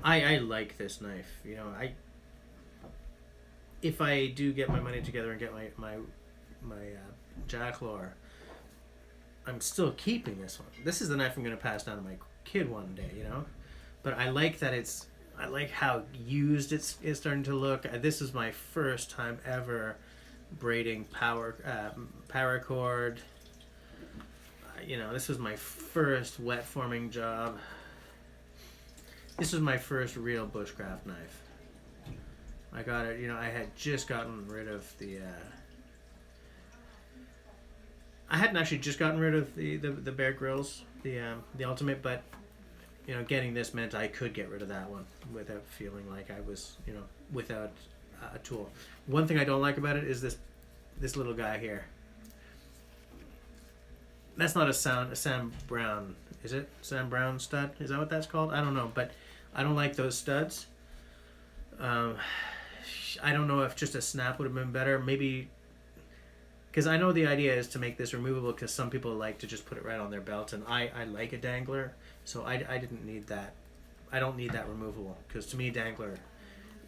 I like this knife. You know, if I do get my money together and get my jacklore, I'm still keeping this one. This is the knife I'm going to pass down to my kid one day, you know. But I like that I like how used it's starting to look. This is my first time ever braiding paracord. You know, this was my first wet forming job. This was my first real bushcraft knife. I got it, you know, I had just gotten rid of the I hadn't actually just gotten rid of the Bear Grylls, the Ultimate, but you know, getting this meant I could get rid of that one without feeling like I was, you know, without a tool. One thing I don't like about it is this little guy here. That's not a Sam Brown, is it? Sam Brown stud? Is that what that's called? I don't know, but I don't like those studs. I don't know if just a snap would have been better. Maybe, because I know the idea is to make this removable because some people like to just put it right on their belt, and I like a dangler, so I didn't need that. I don't need that removable because to me, dangler,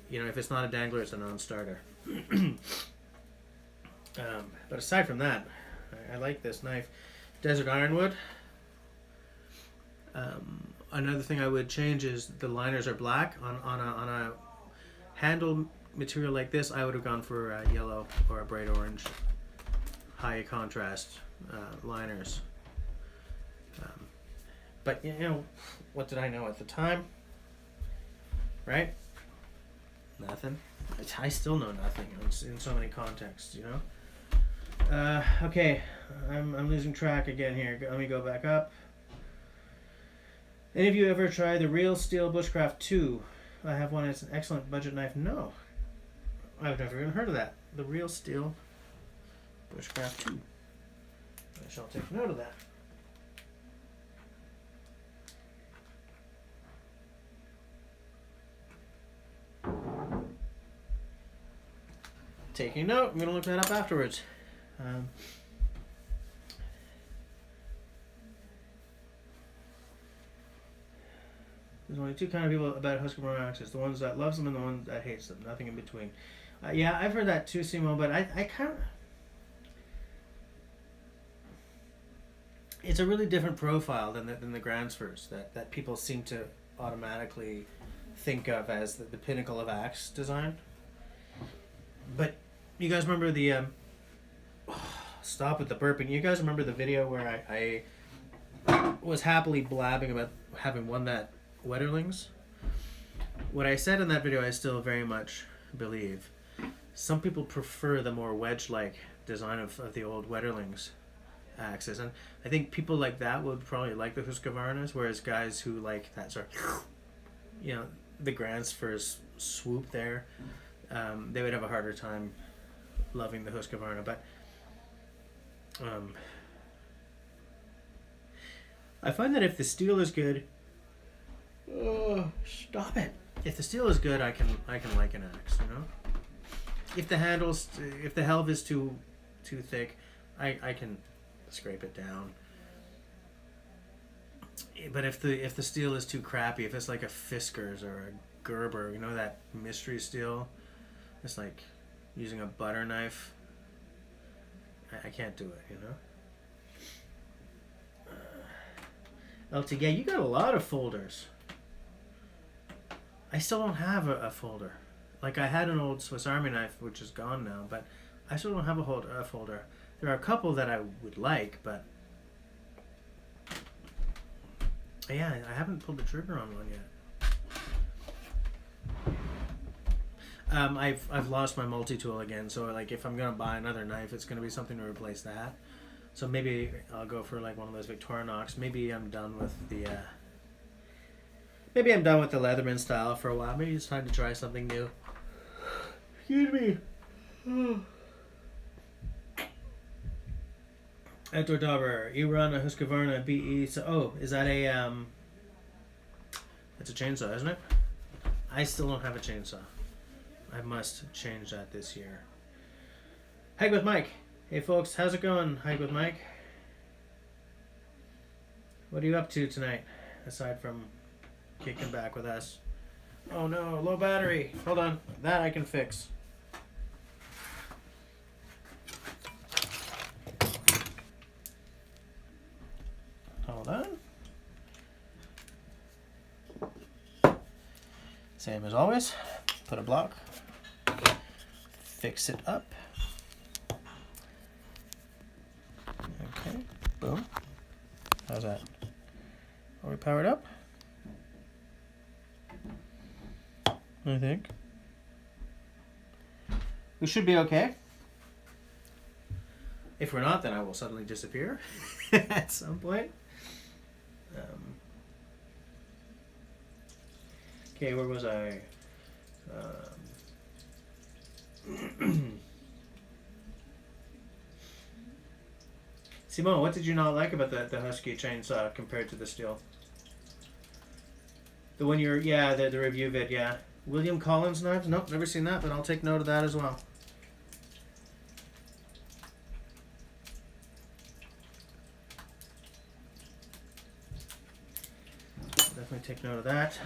you know, if it's not a dangler, it's a non-starter. But aside from that, I like this knife. Desert Ironwood. Another thing I would change is the liners are black. On a handle material like this, I would have gone for a yellow or a bright orange, high contrast liners. But you know, what did I know at the time? Right? Nothing. I still know nothing in so many contexts, you know. Okay, I'm losing track again here. Let me go back up. Any of you ever try the Real Steel Bushcraft 2? I have one. It's an excellent budget knife. No, I've never even heard of that. The Real Steel Bushcraft 2. I shall take note of that. Taking note. I'm going to look that up afterwards. There's only two kind of people about Husqvarna axes: the ones that loves them and the ones that hates them. Nothing in between. Yeah, I've heard that too, Simo. But I kind of. It's a really different profile than the Gränsfors that people seem to automatically think of as the pinnacle of axe design. But you guys remember the stop with the burping. You guys remember the video where I was happily blabbing about having won that Wetterlings? What I said in that video I still very much believe. Some people prefer the more wedge-like design of the old Wetterlings axes, and I think people like that would probably like the Husqvarnas, whereas guys who like that sort of, you know, the Gränsfors swoop there, they would have a harder time loving the Husqvarna. But I find that if the steel is good, stop it. If the steel is good, I can like an axe. You know, if the handles, if the helve is too thick, I can scrape it down. But if the steel is too crappy, if it's like a Fiskars or a Gerber, you know, that mystery steel, it's like using a butter knife. I can't do it, you know. LT, yeah, you got a lot of folders. I still don't have a folder. Like, I had an old Swiss Army knife, which is gone now, but I still don't have a folder. There are a couple that I would like, but yeah, I haven't pulled the trigger on one yet. I've lost my multi-tool again, so like if I'm gonna buy another knife, it's gonna be something to replace that. So maybe I'll go for like one of those Victorinox. Maybe I'm done with the Leatherman style for a while. Maybe it's time to try something new. Excuse me. Outdoor Dauber, you run a Husqvarna BE. So, is that a that's a chainsaw, isn't it? I still don't have a chainsaw. I must change that this year. Hike with Mike. Hey folks, how's it going? Hike with Mike. What are you up to tonight, aside from kicking back with us? Oh no, low battery. Hold on, that I can fix. Hold on. Same as always. Put a block. Fix it up. Okay. Boom. How's that? Are we powered up? I think. We should be okay. If we're not, then I will suddenly disappear at some point. Okay, where was I? Simone, what did you not like about the Husky chainsaw compared to the steel? The one you're, yeah, the review vid, yeah. William Collins knives? Nope, never seen that, but I'll take note of that as well. Definitely take note of that.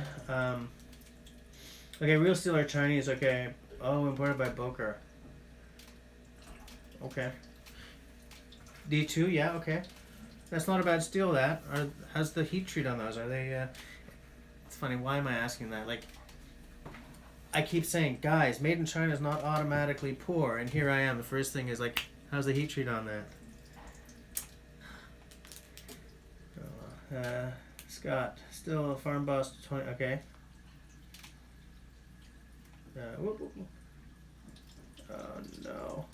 Okay, real steel or Chinese? Okay. Oh, imported by Boker. Okay. D2, yeah, okay. That's not a bad steel, that. How's the heat treat on those? Are they, it's funny, why am I asking that? Like, I keep saying, guys, made in China is not automatically poor, and here I am. The first thing is like, how's the heat treat on that? Scott, still a Farm Boss 20, okay. Whoop, whoop, whoop. Oh no.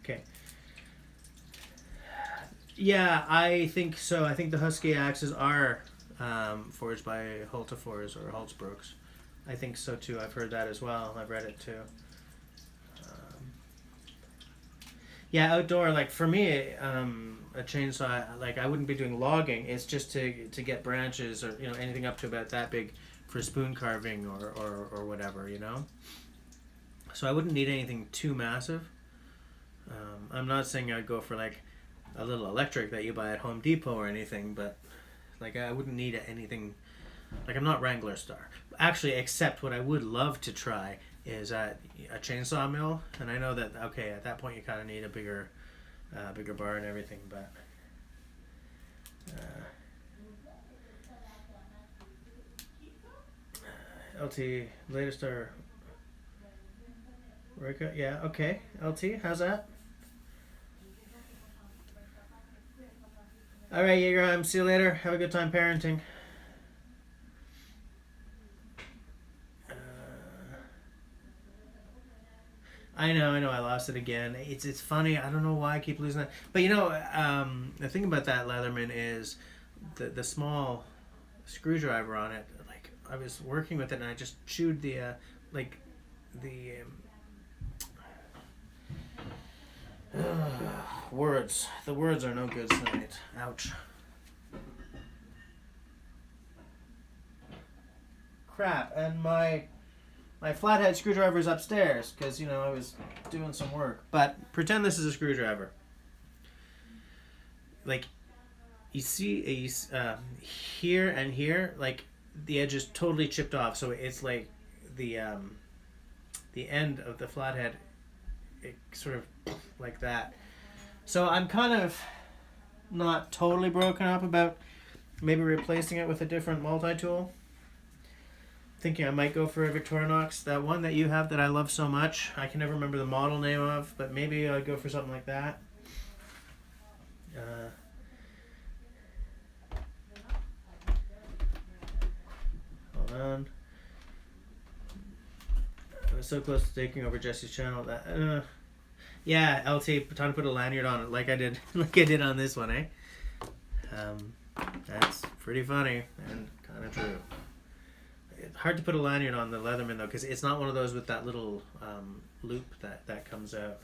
Okay. Yeah, I think so. I think the Husky axes are forged by Hultafors or Holtzbrooks. I think so too. I've heard that as well. I've read it too. Yeah, outdoor, like for me, a chainsaw, like I wouldn't be doing logging. It's just to get branches or, you know, anything up to about that big for spoon carving or whatever, you know. So I wouldn't need anything too massive. I'm not saying I'd go for like a little electric that you buy at Home Depot or anything, but like I wouldn't need anything. Like I'm not Wrangler Star. Actually, except what I would love to try is a chainsaw mill, and I know that okay at that point you kind of need a bigger bar and everything, but. LT latest or workout? Yeah, okay. LT, how's that? All right, Jaeger, see you later. Have a good time parenting. I know. I lost it again. It's funny. I don't know why I keep losing it. But you know, the thing about that Leatherman is the small screwdriver on it. Like I was working with it and I just chewed the like the words. The words are no good tonight. Ouch. Crap. And my flathead screwdriver is upstairs because, you know, I was doing some work. But pretend this is a screwdriver. Like, you see here and here, like, the edge is totally chipped off. So it's like the end of the flathead, it sort of like that. So I'm kind of not totally broken up about maybe replacing it with a different multi-tool. Thinking I might go for a Victorinox, that one that you have that I love so much. I can never remember the model name of, but maybe I'd go for something like that. Hold on. I was so close to taking over Jesse's channel. That yeah, LT, time to put a lanyard on it, like I did on this one, eh? That's pretty funny and kind of true. It's hard to put a lanyard on the Leatherman though, because it's not one of those with that little loop that comes out.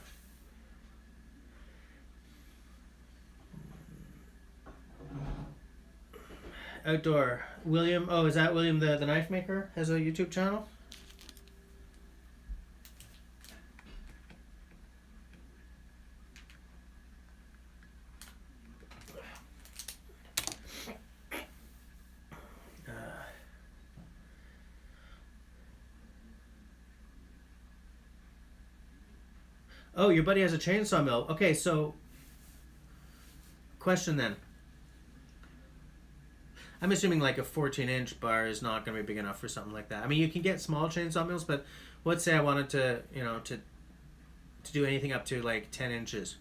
Outdoor William. Oh, is that William the knife maker? Has a YouTube channel? Oh, your buddy has a chainsaw mill. Okay, so question then. I'm assuming like a 14-inch bar is not going to be big enough for something like that. I mean, you can get small chainsaw mills, but let's say I wanted to, you know, to do anything up to like 10 inches.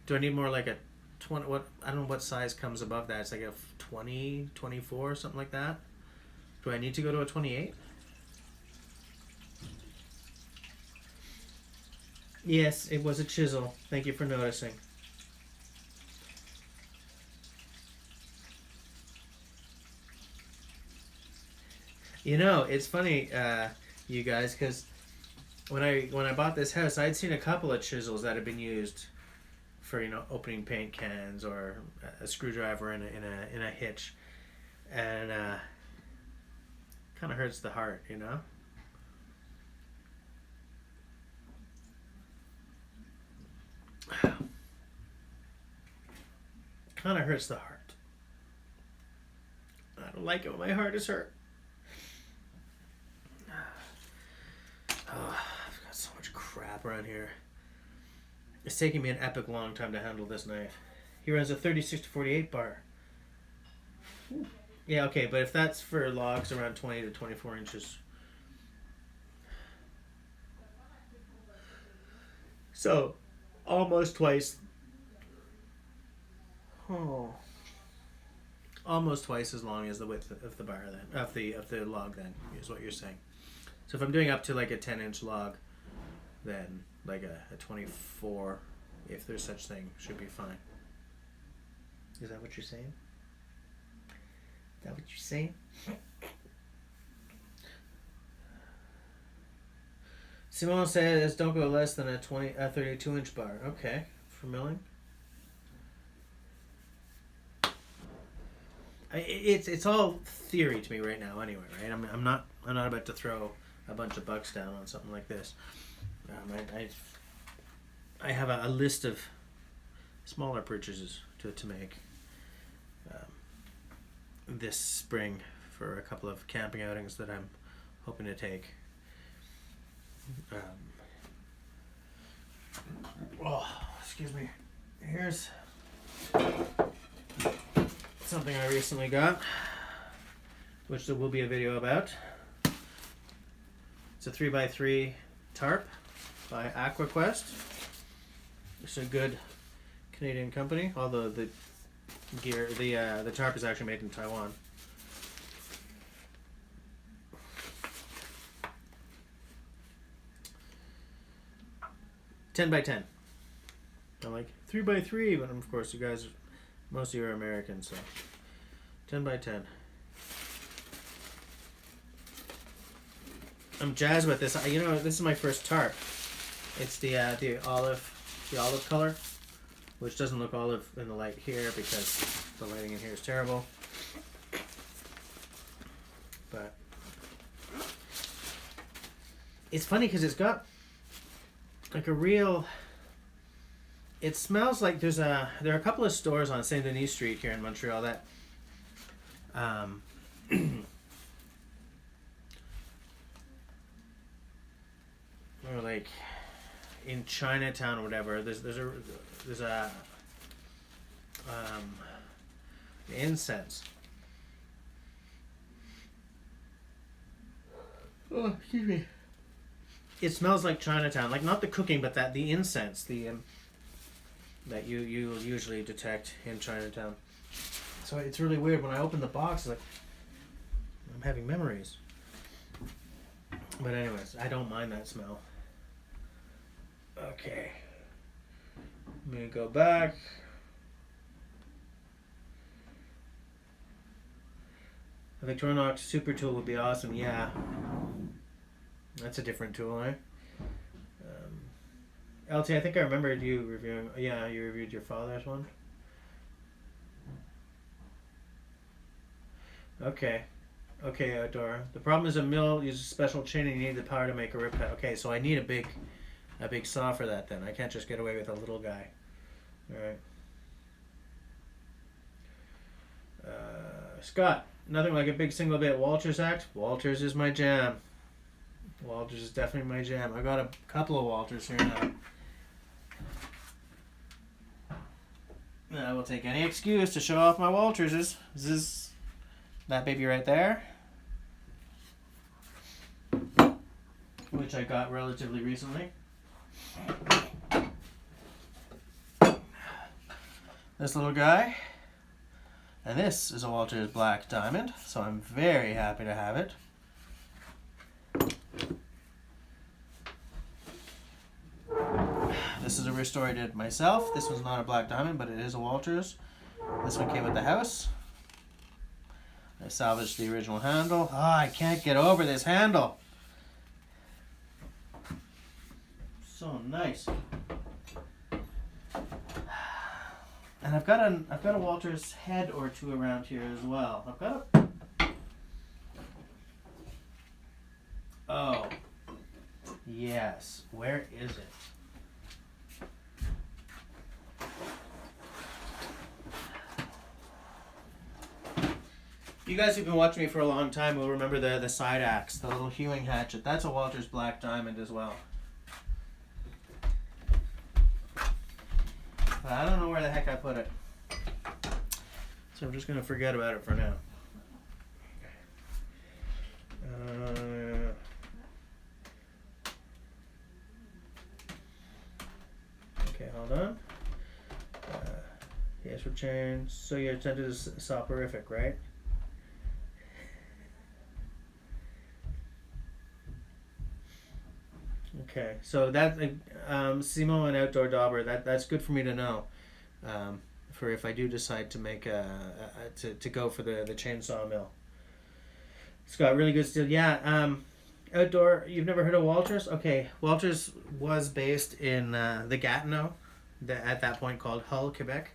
Do I need more like a 20? What, I don't know what size comes above that. It's like a 20, 24, something like that. Do I need to go to a 28? Yes, it was a chisel. Thank you for noticing. You know, it's funny, you guys, because when I bought this house, I'd seen a couple of chisels that had been used for, you know, opening paint cans or a screwdriver in a hitch, and kind of hurts the heart, you know. Kind of hurts the heart. I don't like it when my heart is hurt. Oh, I've got so much crap around here. It's taking me an epic long time to handle this knife. He runs a 36-48 bar. Yeah, okay, but if that's for logs around 20 to 24 inches. So, almost twice. Oh. Almost twice as long as the width of the bar then, of the log then, is what you're saying. So if I'm doing up to like a 10-inch log, then like a 24, if there's such thing, should be fine. Is that what you're saying? Is that what you're saying? Simone says don't go less than a 32-inch bar. Okay, for milling. It's all theory to me right now. Anyway, right? I'm not about to throw a bunch of bucks down on something like this. I have a list of smaller purchases to make this spring for a couple of camping outings that I'm hoping to take. Oh, excuse me. Here's something I recently got, which there will be a video about. It's a 3x3 tarp by AquaQuest. It's a good Canadian company, although the gear, the tarp is actually made in Taiwan. Ten by 10. I'm like 3x3, but of course you guys, most of you are American, so 10 by 10. I'm jazzed with this. You know, this is my first tarp. It's the olive color, which doesn't look olive in the light here because the lighting in here is terrible. But it's funny because it's got like a real. It smells like there are a couple of stores on Saint Denis Street here in Montreal that or like in Chinatown or whatever. There's a incense. Oh, excuse me. It smells like Chinatown, like not the cooking, but the incense, that you usually detect in Chinatown. So it's really weird when I open the box. Like I'm having memories. But anyways, I don't mind that smell. Okay, I'm gonna go back. A Victorinox super tool would be awesome. Yeah, that's a different tool, eh? LT, I think I remembered you reviewing. Yeah, you reviewed your father's one. Okay. Okay, Outdoor. The problem is a mill uses special chin and you need the power to make a rip cut. Okay, so I need a big saw for that then. I can't just get away with a little guy. Alright. Scott, nothing like a big single bit Walters act. Walters is my jam. Walters is definitely my jam. I got a couple of Walters here now. I will take any excuse to show off my Walters. Is this that baby right there? Which I got relatively recently. This little guy. And this is a Walters Black Diamond, so I'm very happy to have it. This is a restore I did myself. This one's not a Black Diamond, but it is a Walters. This one came with the house. I salvaged the original handle. Oh, I can't get over this handle. So nice. And I've got a Walters head or two around here as well. I've got a. Oh. Yes. Where is it? You guys who've been watching me for a long time will remember the side axe, the little hewing hatchet. That's a Walters Black Diamond as well. But I don't know where the heck I put it. So I'm just going to forget about it for now. Okay, hold on. Yes, we're changed. So your attention is soporific, right? Okay, so that Simo and Outdoor Dauber, that's good for me to know, for if I do decide to make to go for the chainsaw mill. It's got really good steel. Yeah, Outdoor. You've never heard of Walters? Okay, Walters was based in the Gatineau, at that point called Hull, Quebec,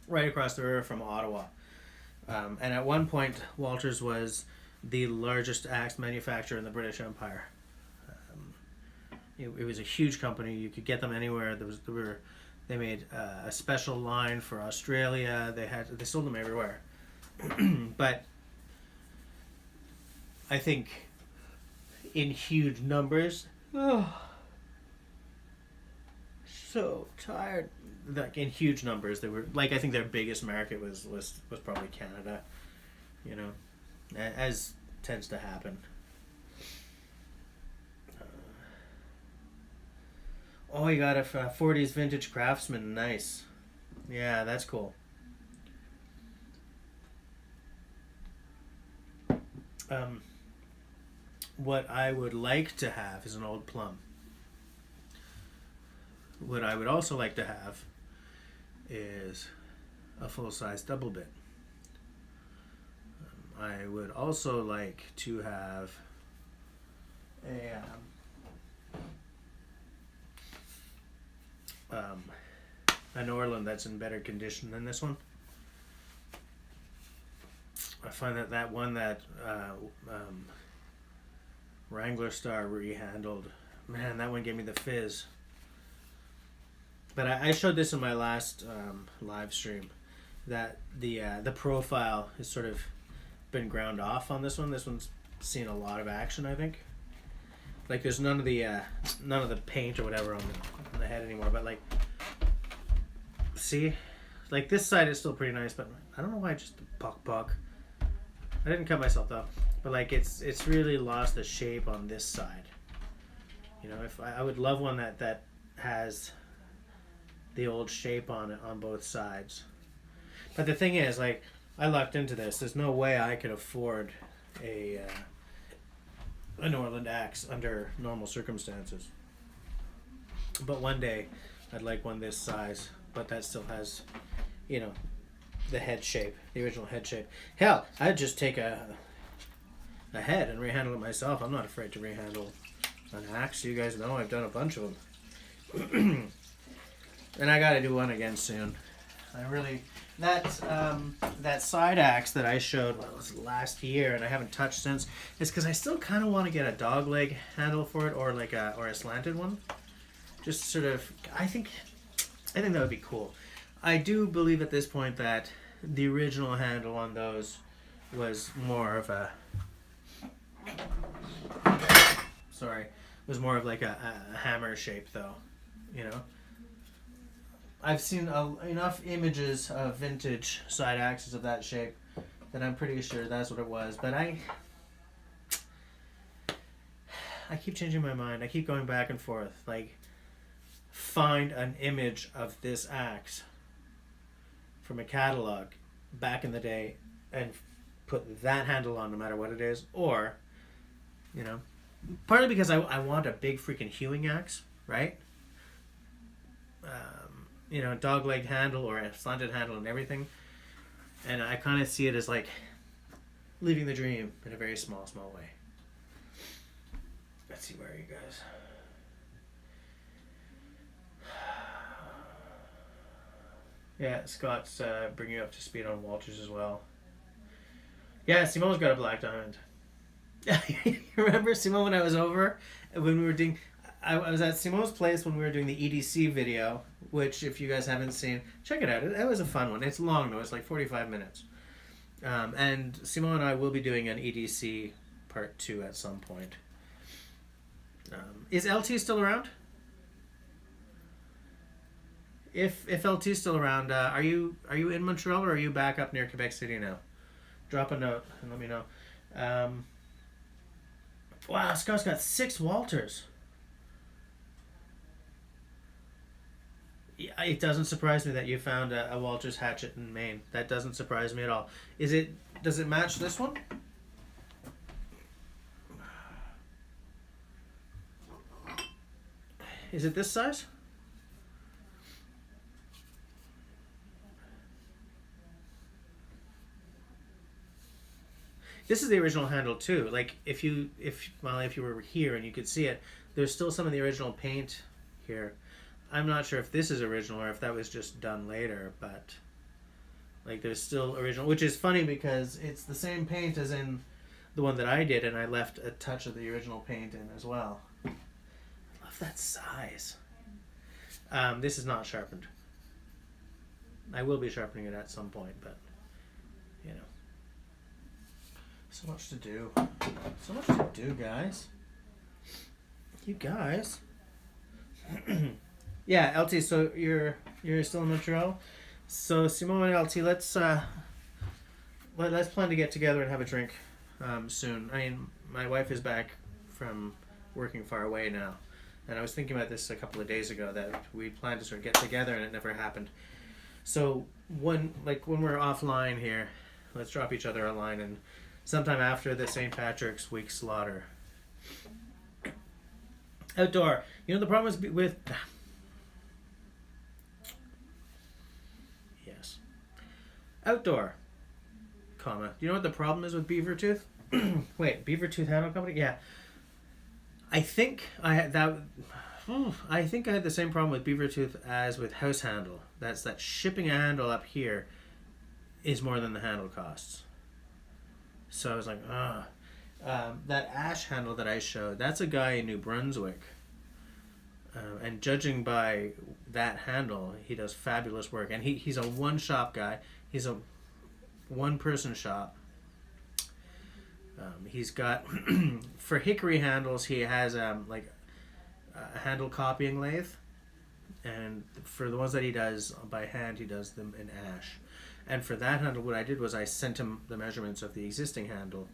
right across the river from Ottawa. And at one point, Walters was the largest axe manufacturer in the British Empire. It was a huge company. You could get them anywhere. They made a special line for Australia. They sold them everywhere. But I think in huge numbers. Oh, so tired. Like in huge numbers, they were like, I think their biggest market was probably Canada. You know, as tends to happen. Oh, you got a 40s vintage Craftsman. Nice. Yeah, that's cool. What I would like to have is an old plum. What I would also like to have is a full-size double bit. I would also like to have an Orland that's in better condition than this one. I find that one that Wrangler Star rehandled, man, that one gave me the fizz. But I showed this in my last live stream, that the profile has sort of been ground off on this one. This one's seen a lot of action, I think. Like there's none of the paint or whatever on the head anymore. But like, see, like this side is still pretty nice, but I don't know why I just puck. I didn't cut myself though, but like it's really lost the shape on this side. You know, if I would love one that has the old shape on it on both sides. But the thing is, like, I lucked into this. There's no way I could afford an Orland axe under normal circumstances. But one day I'd like one this size, but that still has, you know, the head shape, the original head shape. Hell, I'd just take a head and rehandle it myself. I'm not afraid to rehandle an axe. You guys know I've done a bunch of them. And I gotta do one again soon. I really, that side axe that I showed, well, it was last year, and I haven't touched since, is because I still kind of want to get a dog leg handle for it, or like a slanted one. Just sort of, I think that would be cool. I do believe at this point that the original handle on those was more of a, was more of like a hammer shape though, you know. I've seen enough images of vintage side axes of that shape that I'm pretty sure that's what it was. But I keep changing my mind. I keep going back and forth. Like, find an image of this axe from a catalog back in the day and put that handle on no matter what it is. Or, you know, partly because I want a big freaking hewing axe, right? You know, dog leg handle or a slanted handle and everything. And I kind of see it as like living the dream in a very small way. Let's see, where are you guys? Yeah, Scott's bringing you up to speed on Walters as well. Yeah, Simone's got a black diamond. You remember, Simone, when I was over, when we were doing... I was at Simone's place when we were doing the EDC video, which, if you guys haven't seen, check it out. It was a fun one. It's long, though. It's like 45 minutes. And Simone and I will be doing an EDC part 2 at some point. Is LT still around? If LT's still around, are you in Montreal or are you back up near Quebec City now? Drop a note and let me know. Wow, Scott's got 6 Walters. Yeah, it doesn't surprise me that you found a Walters hatchet in Maine. That doesn't surprise me at all. Does it match this one? Is it this size? This is the original handle too. Like if you were here and you could see it, there's still some of the original paint here. I'm not sure if this is original or if that was just done later, but like there's still original, which is funny because it's the same paint as in the one that I did, and I left a touch of the original paint in as well. I love that size. This is not sharpened. I will be sharpening it at some point, but you know, so much to do. So much to do, guys. You guys. Yeah, LT. So you're still in Montreal. So Simone and LT, let's plan to get together and have a drink soon. I mean, my wife is back from working far away now, and I was thinking about this a couple of days ago that we planned to sort of get together, and it never happened. So when we're offline here, let's drop each other a line, and sometime after the St. Patrick's Week slaughter. Outdoor. You know the problem is with yes. Outdoor. Comma. Do you know what the problem is with Beavertooth? Wait, Beavertooth Handle Company? Yeah. I think I had the same problem with Beavertooth as with House Handle. That's that shipping a handle up here is more than the handle costs. So I was like, that ash handle that I showed, that's a guy in New Brunswick. And judging by that handle, he does fabulous work. And he's a one-shop guy. He's a one-person shop. He's got, for hickory handles, he has like a handle copying lathe. And for the ones that he does by hand, he does them in ash. And for that handle, what I did was I sent him the measurements of the existing handle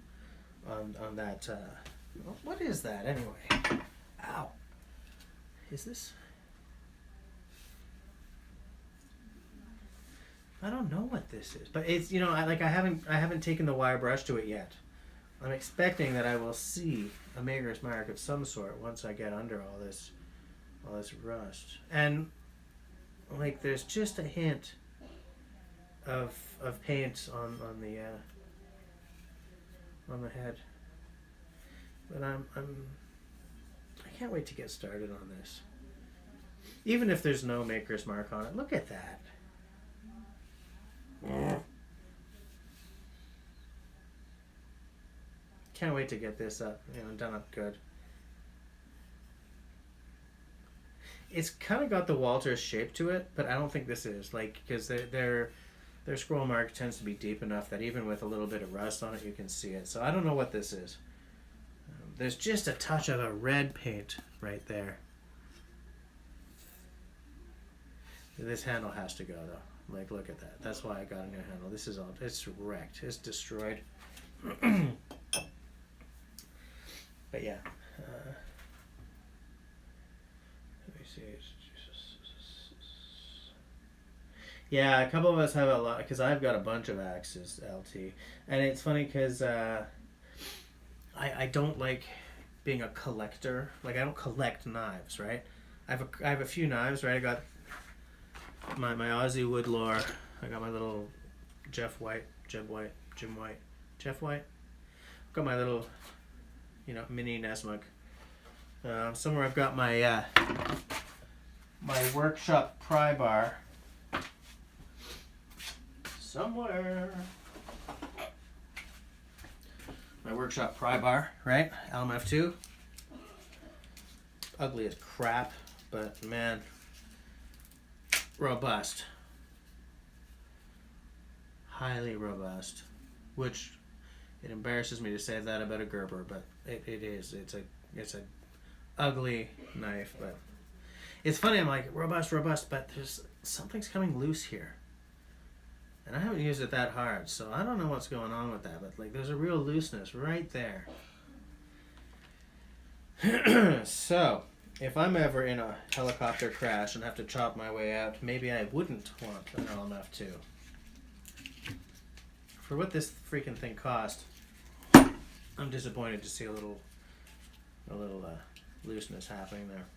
on that. What is that anyway? Ow. Is this? I don't know what this is, but it's, you know, I haven't taken the wire brush to it yet. I'm expecting that I will see a maker's mark of some sort once I get under all this rust. And like there's just a hint of paint on the head. But I can't wait to get started on this. Even if there's no maker's mark on it. Look at that. Can't wait to get this up, done up good. It's kind of got the Walters shape to it, but I don't think this is, because their scroll mark tends to be deep enough that even with a little bit of rust on it, you can see it. So I don't know what this is. There's just a touch of a red paint right there. This handle has to go though. Look at that. That's why I got a new handle. This is all, it's wrecked. It's destroyed. But yeah. Let me see. Yeah, a couple of us have a lot, because I've got a bunch of axes, LT. And it's funny because I don't like being a collector. I don't collect knives, right? I have a few knives, right? I got my Aussie Woodlore. I got my little Jeff White. Got my little, mini Nesmuk. Somewhere I've got my my workshop pry bar. Somewhere. My workshop pry bar, right? LMF2. Ugly as crap, but man, robust. Highly robust. Which, it embarrasses me to say that about a Gerber, but it is. It's a ugly knife, but it's funny. I'm like, robust, but something's coming loose here. And I haven't used it that hard, so I don't know what's going on with that, but there's a real looseness right there. So, if I'm ever in a helicopter crash and have to chop my way out, maybe I wouldn't want an LMF2. For what this freaking thing cost, I'm disappointed to see a little looseness happening there.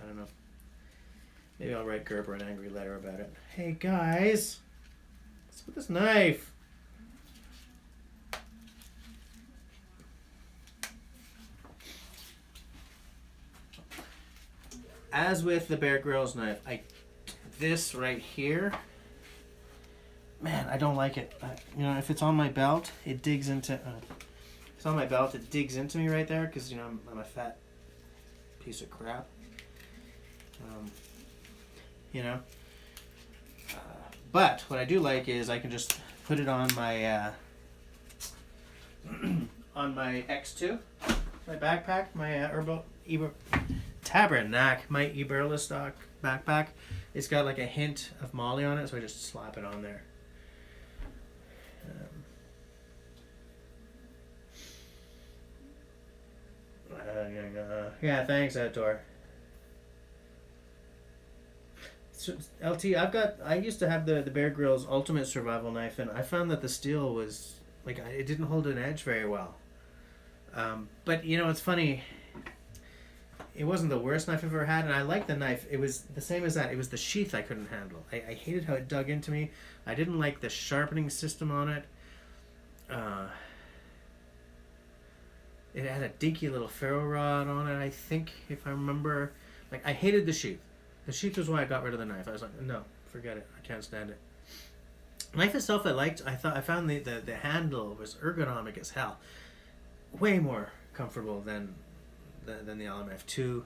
I don't know. Maybe I'll write Gerber an angry letter about it. Hey guys, what's with this knife? As with the Bear Grylls knife, this right here, man, I don't like it. If it's on my belt, it digs into. It's on my belt. It digs into me right there because, you know, I'm a fat piece of crap. You know? But what I do like is I can just put it on my on my X2, my backpack, my Tabernacle, my Eberlistock backpack. It's got like a hint of Molly on it, so I just slap it on there. Yeah, thanks, Outdoor. So, LT, I used to have the Bear Grylls Ultimate Survival Knife, and I found that the steel was like it didn't hold an edge very well. But you know, it's funny. It wasn't the worst knife I've ever had, and I liked the knife. It was the same as that. It was the sheath I couldn't handle. I hated how it dug into me. I didn't like the sharpening system on it. It had a dinky little ferro rod on it, I think, if I remember. Like, I hated the sheath. The sheath was why I got rid of the knife. I was like, no, forget it. I can't stand it. Knife itself I liked. I found the handle was ergonomic as hell. Way more comfortable than the LMF 2.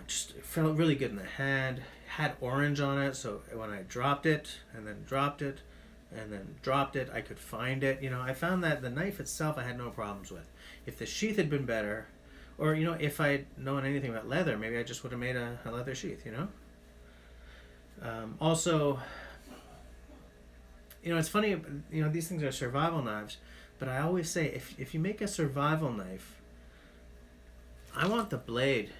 Just felt really good in the hand. Had orange on it, so when I dropped it and then dropped it and then dropped it, I could find it. You know, I found that the knife itself I had no problems with. If the sheath had been better, or you know, if I'd known anything about leather, maybe I just would have made a leather sheath. You know. Also, you know, it's funny. You know, these things are survival knives, but I always say if you make a survival knife, I want the blade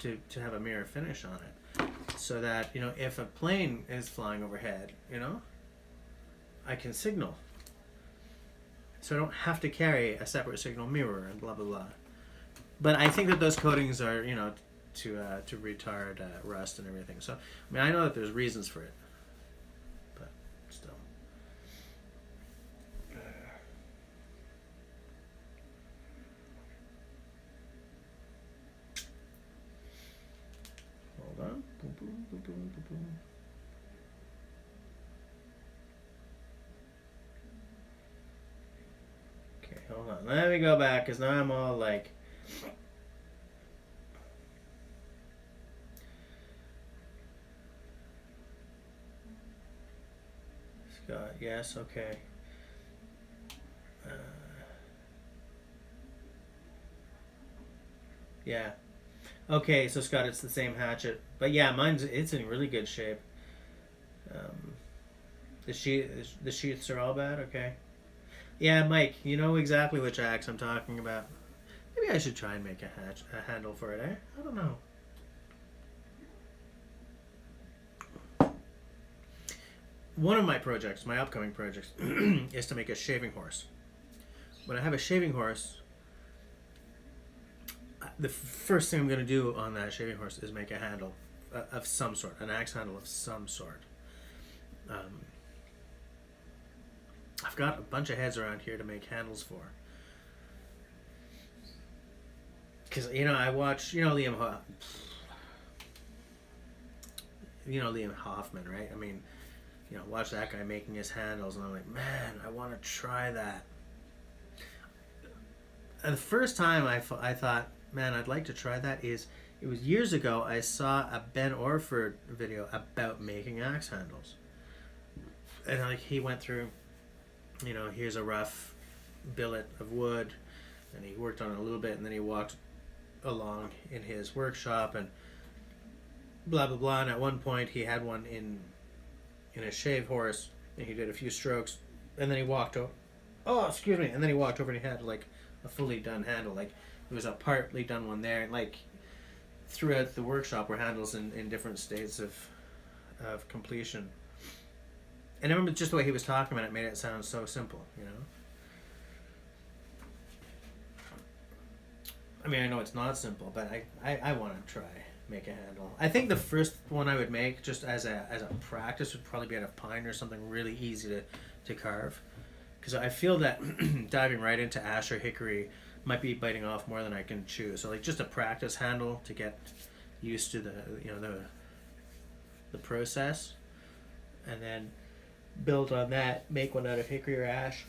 to have a mirror finish on it, so that, you know, if a plane is flying overhead, you know, I can signal. So I don't have to carry a separate signal mirror and blah blah blah. But I think that those coatings are, you know, to retard rust and everything. So I mean, I know that there's reasons for it, but still. Hold on. Boom, boom, boom, boom, boom, boom. Okay, hold on. Let me go back, because now I'm all like... Scott, yes, okay. Yeah. Okay, so Scott, it's the same hatchet. But yeah, it's in really good shape. The sheaths are all bad, okay. Yeah, Mike, you know exactly which axe I'm talking about. Maybe I should try and make a handle for it, eh? I don't know. One of my projects, my upcoming projects, is to make a shaving horse. When I have a shaving horse, the first thing I'm going to do on that shaving horse is make a handle of some sort, an axe handle of some sort. I've got a bunch of heads around here to make handles for. Because, you know, I watch, you know, Liam Hoffman, right? I mean, you know, watch that guy making his handles, and I'm like, man, I want to try that. And the first time I thought, man, I'd like to try that it was years ago. I saw a Ben Orford video about making axe handles. And like he went through, you know, here's a rough billet of wood, and he worked on it a little bit, and then he walked along in his workshop and blah blah blah. And at one point he had one in a shave horse, and he did a few strokes, and then he walked over. Oh, excuse me. And then he walked over and he had like a fully done handle. Like it was a partly done one there, and like throughout the workshop were handles in different states of completion. And I remember just the way he was talking about it made it sound so simple, you know? I mean, I know it's not simple, but I want to try make a handle. I think the first one I would make, just as a practice, would probably be out of pine or something really easy to carve. Because I feel that diving right into ash or hickory might be biting off more than I can chew. So like just a practice handle to get used to the process, and then build on that, make one out of hickory or ash.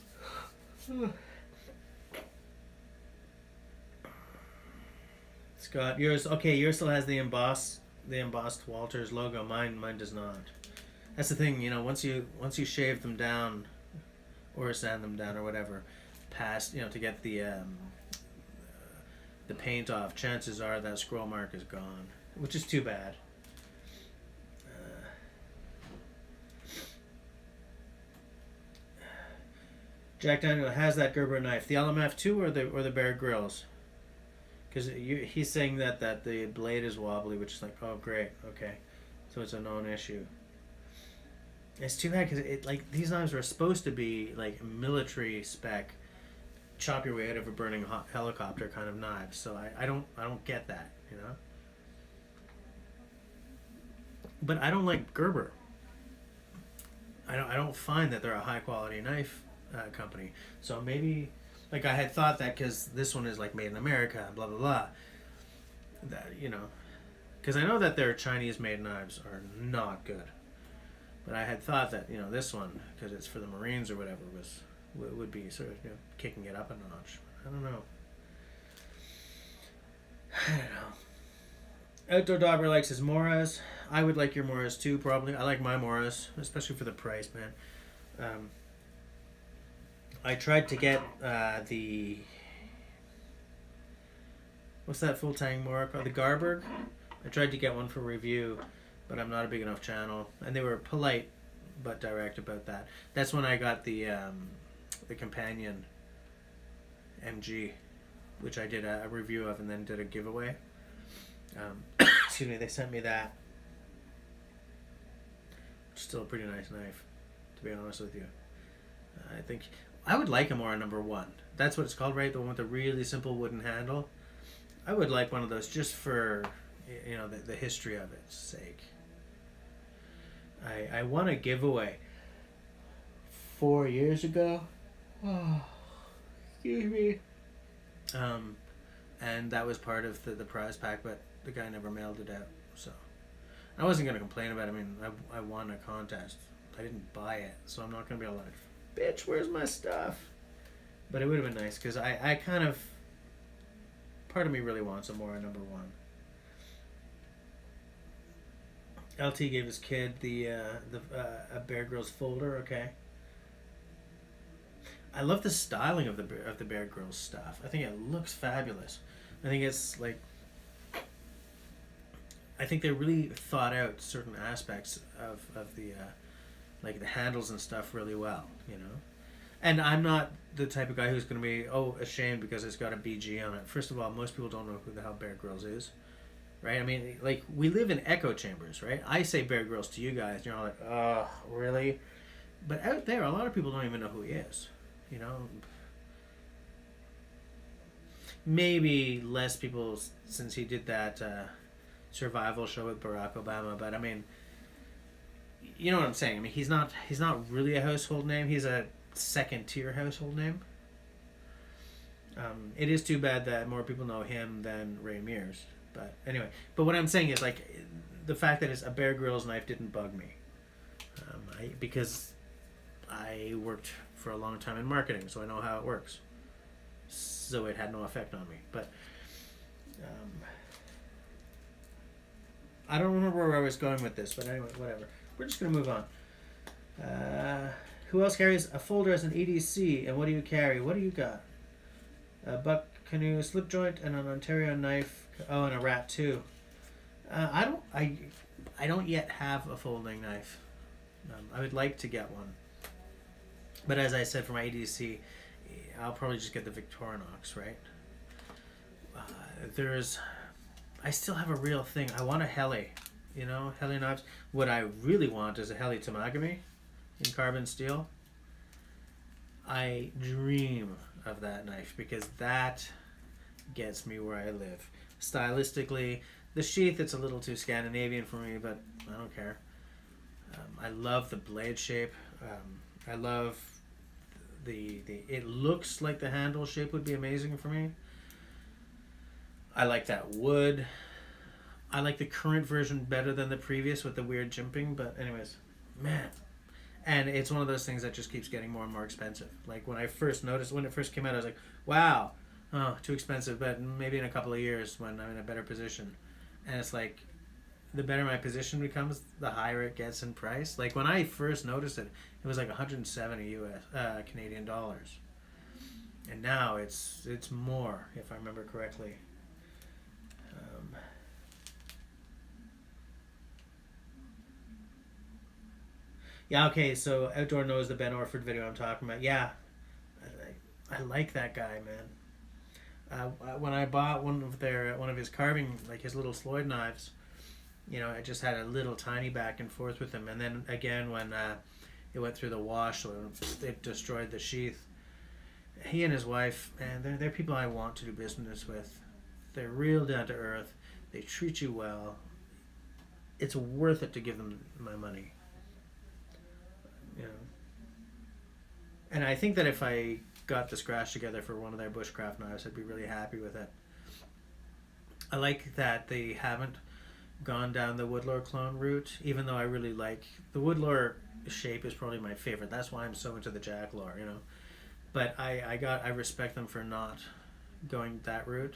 Scott, yours okay? Yours still has the embossed Walters logo. Mine does not. That's the thing, you know. Once you shave them down, or sand them down, or whatever, past to get the paint off, chances are that scroll mark is gone, which is too bad. Jack Daniel has that Gerber knife, the LMF2 or the Bear Grylls, because he's saying that the blade is wobbly, which is like, oh great, okay, so it's a known issue. It's too bad because these knives are supposed to be like military spec, chop your way out of a burning helicopter kind of knives. So I don't get that, you know. But I don't like Gerber. I don't find that they're a high quality knife company. So maybe I had thought that because this one is like made in America, blah blah blah. That because I know that their Chinese made knives are not good. But I had thought that this one, because it's for the Marines or whatever, would be sort of kicking it up a notch. I don't know. Outdoor Dauber likes his Moras. I would like your Moras too, probably. I like my Moras, especially for the price, man. I tried to get the... What's that full tang Mora called? The Garberg? I tried to get one for review, but I'm not a big enough channel. And they were polite but direct about that. That's when I got the Companion MG, which I did a review of and then did a giveaway. Excuse me, they sent me that. Still a pretty nice knife, to be honest with you. I think I would like a Mora number 1. That's what it's called, right? The one with the really simple wooden handle. I would like one of those just for the history of its sake. I won a giveaway 4 years ago. Oh, excuse me. And that was part of the prize pack, but the guy never mailed it out. So I wasn't going to complain about it. I mean, I won a contest. I didn't buy it, so I'm not going to be like, bitch, where's my stuff? But it would have been nice, because I kind of... Part of me really wants a Mora number 1. LT gave his kid a Bear Grylls folder. Okay. I love the styling of the Bear Grylls stuff. I think it looks fabulous. I think it's like... I think they really thought out certain aspects of the like the handles and stuff really well, And I'm not the type of guy who's going to be ashamed because it's got a BG on it. First of all, most people don't know who the hell Bear Grylls is, right? I mean, like, we live in echo chambers, right? I say Bear Grylls to you guys, and you're all like, oh, really? But out there, a lot of people don't even know who he is, Maybe less people since he did that survival show with Barack Obama, but I mean, you know what I'm saying. I mean, he's not really a household name. He's a second tier household name. It is too bad that more people know him than Ray Mears. But anyway, what I'm saying is, like, the fact that it's a Bear Grylls knife didn't bug me, because I worked for a long time in marketing, so I know how it works. So it had no effect on me. But I don't remember where I was going with this, but anyway, whatever. We're just going to move on. Who else carries a folder as an EDC, and what do you carry? What do you got? A buck canoe, slip joint, and an Ontario knife. Oh, and a rat too. I don't yet have a folding knife. I would like to get one. But as I said, for my EDC, I'll probably just get the Victorinox, right? I still have a real thing. I want a Heli, Heli knives. What I really want is a Heli Tamagami in carbon steel. I dream of that knife because that gets me where I live. Stylistically, the sheath, it's a little too Scandinavian for me, but I don't care. I love the blade shape. I love it looks like the handle shape would be amazing for me. I like that wood. I like the current version better than the previous with the weird jimping, but anyways, man. And it's one of those things that just keeps getting more and more expensive. Like when I first noticed, when it first came out, I was like, wow, oh, too expensive, but maybe in a couple of years when I'm in a better position. And it's like, the better my position becomes, the higher it gets in price. Like when I first noticed it, it was like 170 Canadian dollars. And now it's more, if I remember correctly. Yeah, okay, so Outdoor knows the Ben Orford video I'm talking about. Yeah, I like that guy, man. When I bought one of his carving, like his little Sloyd knives, you know, I just had a little tiny back and forth with him. And then again, when it went through the wash, so it destroyed the sheath. He and his wife, and they're people I want to do business with. They're real down to earth. They treat you well. It's worth it to give them my money. You know. And I think that if I got the scratch together for one of their Bushcraft knives, I'd be really happy with it. I like that they haven't gone down the Woodlore clone route, even though I really like the Woodlore shape is probably my favorite. That's why I'm so into the Jacklore, you know. But I respect them for not going that route.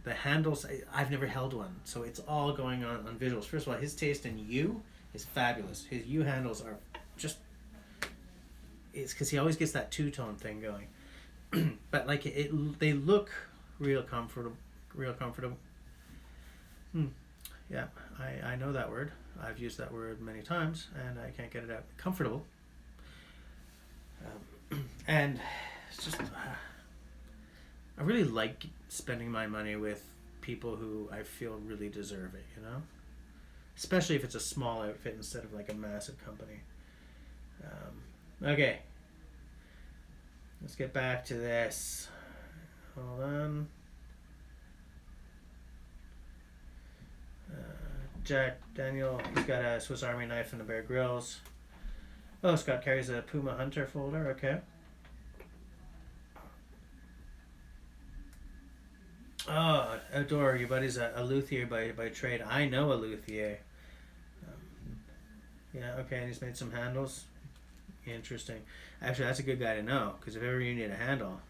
The handles, I've never held one, so it's all going on visuals. First of all, his taste in U is fabulous. His U handles are just, it's because he always gets that two-tone thing going. But like they look real comfortable. Yeah, I know that word. I've used that word many times, and I can't get it out. Comfortable. And it's just, I really like spending my money with people who I feel really deserve it, you know? Especially if it's a small outfit instead of like a massive company. Okay. Let's get back to this. Hold on. Jack Daniel, he's got a Swiss Army knife and a Bear Grylls. Oh, Scott carries a Puma Hunter folder, okay. Oh, Outdoor, your buddy's a luthier by trade. I know a luthier. Yeah, okay, and he's made some handles. Interesting. Actually, that's a good guy to know, because if ever you need a handle.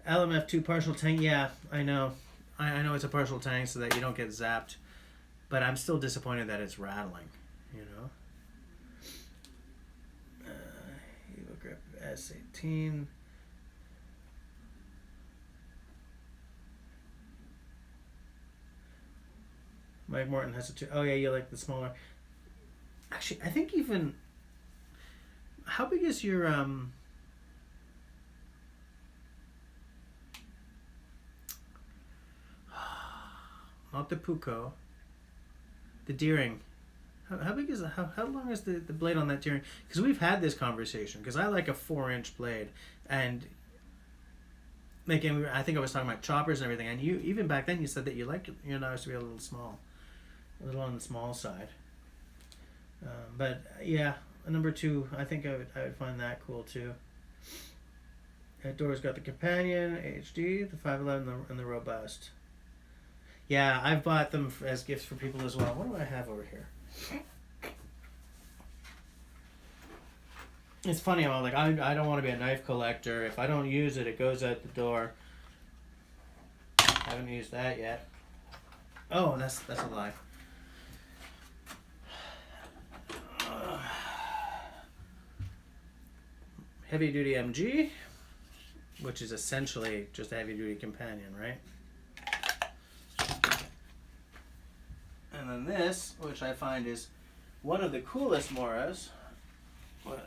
LMF2 partial tank, yeah, I know. I know it's a partial tank so that you don't get zapped. But I'm still disappointed that it's rattling, you know? Evo Grip S18. Mike Morton has a two. Oh yeah, you like the smaller. Actually, I think even. How big is your not the Puko. The Deering. How big is how long is the blade on that Deering? Because we've had this conversation. Because I like a 4-inch blade, and like I think I was talking about choppers and everything. And you even back then you said that you like your knives to be a little small, a little on the small side. But yeah, a number 2. I think I would find that cool too. Outdoor's got the Companion HD, the 511, and the Robust. Yeah, I've bought them as gifts for people as well. What do I have over here? It's funny, I'm like, I don't want to be a knife collector. If I don't use it, it goes out the door. I haven't used that yet. Oh, that's a lie. Heavy Duty MG, which is essentially just a heavy duty companion, right? And then this, which I find is one of the coolest Moras, the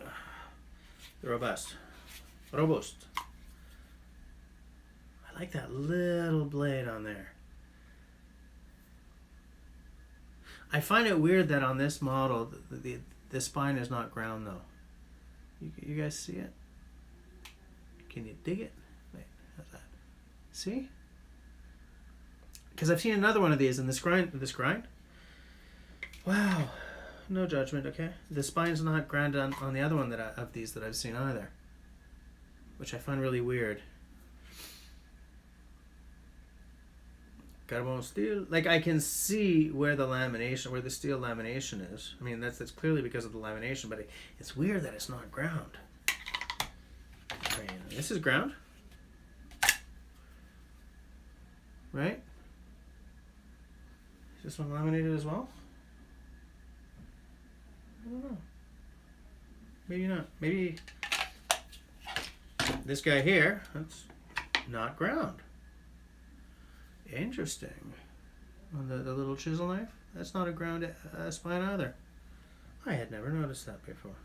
Robust. I like that little blade on there. I find it weird that on this model, the spine is not ground though. You guys see it? Can you dig it? Wait, how's that? See? Because I've seen another one of these in this grind. Wow, no judgment, okay? The spine's not grounded on the other one of these that I've seen either, which I find really weird. carbon steel. Like I can see where the lamination, where the steel lamination is. I mean, that's clearly because of the lamination, but it's weird that it's not ground. Right, this is ground, right? Is this one laminated as well? I don't know. Maybe not. Maybe this guy here, that's not ground. Interesting. On the little chisel knife, that's not a ground spine either. I had never noticed that before.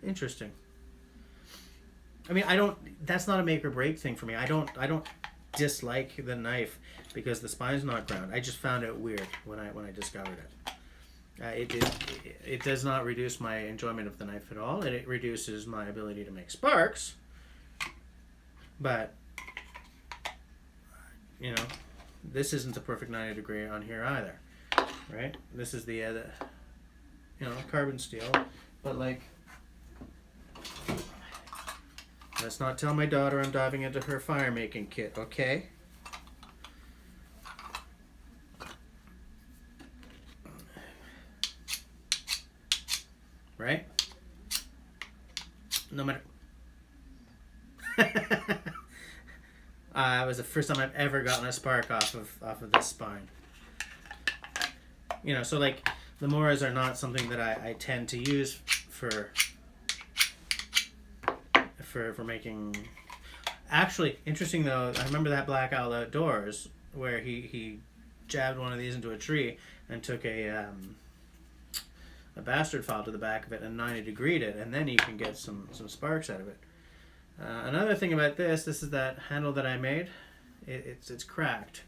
Interesting. I mean, that's not a make or break thing for me. I don't dislike the knife because the spine's not ground. I just found it weird when I discovered it. It does not reduce my enjoyment of the knife at all. It reduces my ability to make sparks. But you know, this isn't a perfect 90 degree on here either, right? This is the carbon steel, but like, let's not tell my daughter I'm diving into her fire making kit, okay? Right? No matter. It was the first time I've ever gotten a spark off of this spine. You know, so like the Moras are not something that I tend to use for making. Actually, interesting though, I remember that Black Owl Outdoors where he jabbed one of these into a tree and took a bastard file to the back of it and 90 degreed it, and then you can get some sparks out of it. Another thing about this is that handle that I made, it's cracked,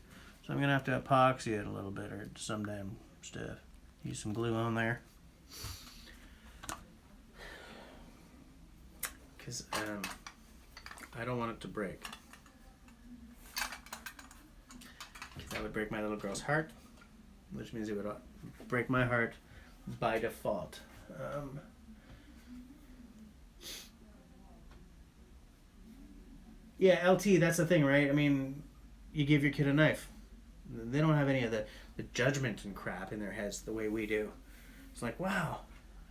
so I'm gonna have to epoxy it a little bit or some damn stuff. Use some glue on there, because I don't want it to break. That would break my little girl's heart, which means it would break my heart by default. Yeah, LT, that's the thing, right? I mean, you give your kid a knife. They don't have any of the judgment and crap in their heads the way we do. It's like, wow.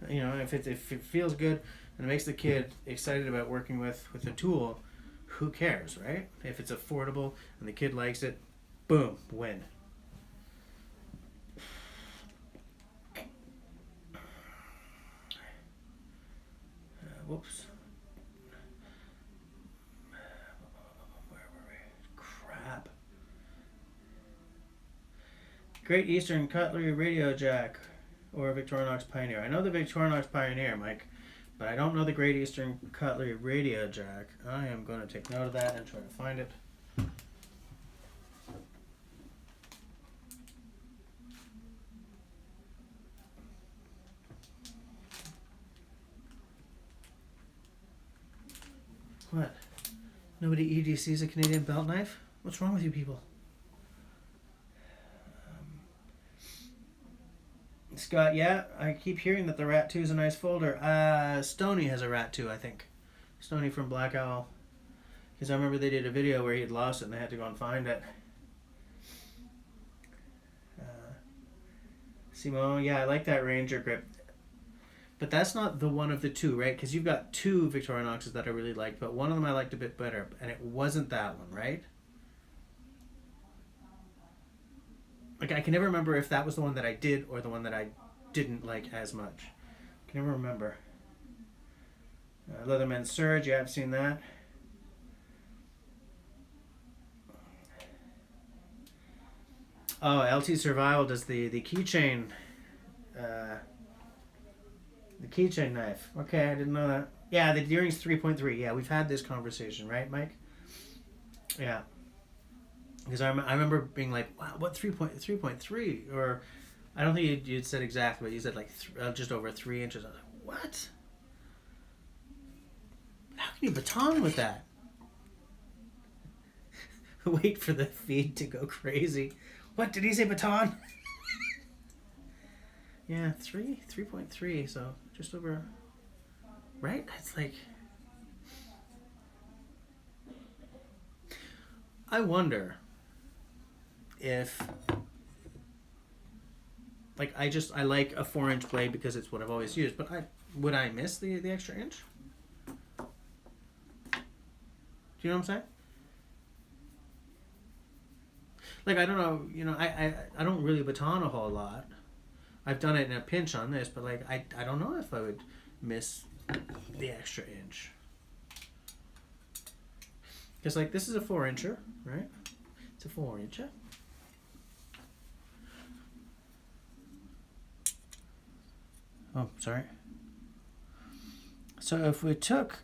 You know, if it feels good and it makes the kid excited about working with a tool, who cares, right? If it's affordable and the kid likes it, boom, win. Whoops. Where were we? Crap. Great Eastern Cutlery Radio Jack or Victorinox Pioneer. I know the Victorinox Pioneer, Mike, but I don't know the Great Eastern Cutlery Radio Jack. I am going to take note of that and try to find it. What? Nobody EDCs a Canadian belt knife? What's wrong with you people? Scott, yeah, I keep hearing that the Rat 2 is a nice folder. Stoney has a Rat 2, I think. Stoney from Black Owl. Because I remember they did a video where he had lost it and they had to go and find it. Simone, yeah, I like that Ranger grip. But that's not the one of the two, right? Because you've got two Victorinoxes that I really liked, but one of them I liked a bit better, and it wasn't that one, right? Like, I can never remember if that was the one that I did or the one that I didn't like as much. I can never remember. Leatherman Surge, yeah, I've seen that. Oh, LT Survival does the keychain... the keychain knife. Okay, I didn't know that. Yeah, the Deering's 3.3. Yeah, we've had this conversation, right, Mike? Yeah. Because I remember being like, wow, what 3.3? Or I don't think you'd said exactly, but you said like just over 3 inches. I was like, what? How can you baton with that? Wait for the feed to go crazy. What, did he say baton? Yeah, 3.3, so just over, right? That's like, I wonder if, like, I like a 4-inch blade because it's what I've always used, but would I miss the extra inch? Do you know what I'm saying? Like, I don't know, you know, I don't really baton a whole lot. I've done it in a pinch on this, but like I don't know if I would miss the extra inch. Because like this is a 4-incher, right? It's a 4-incher. Oh, sorry. So if we took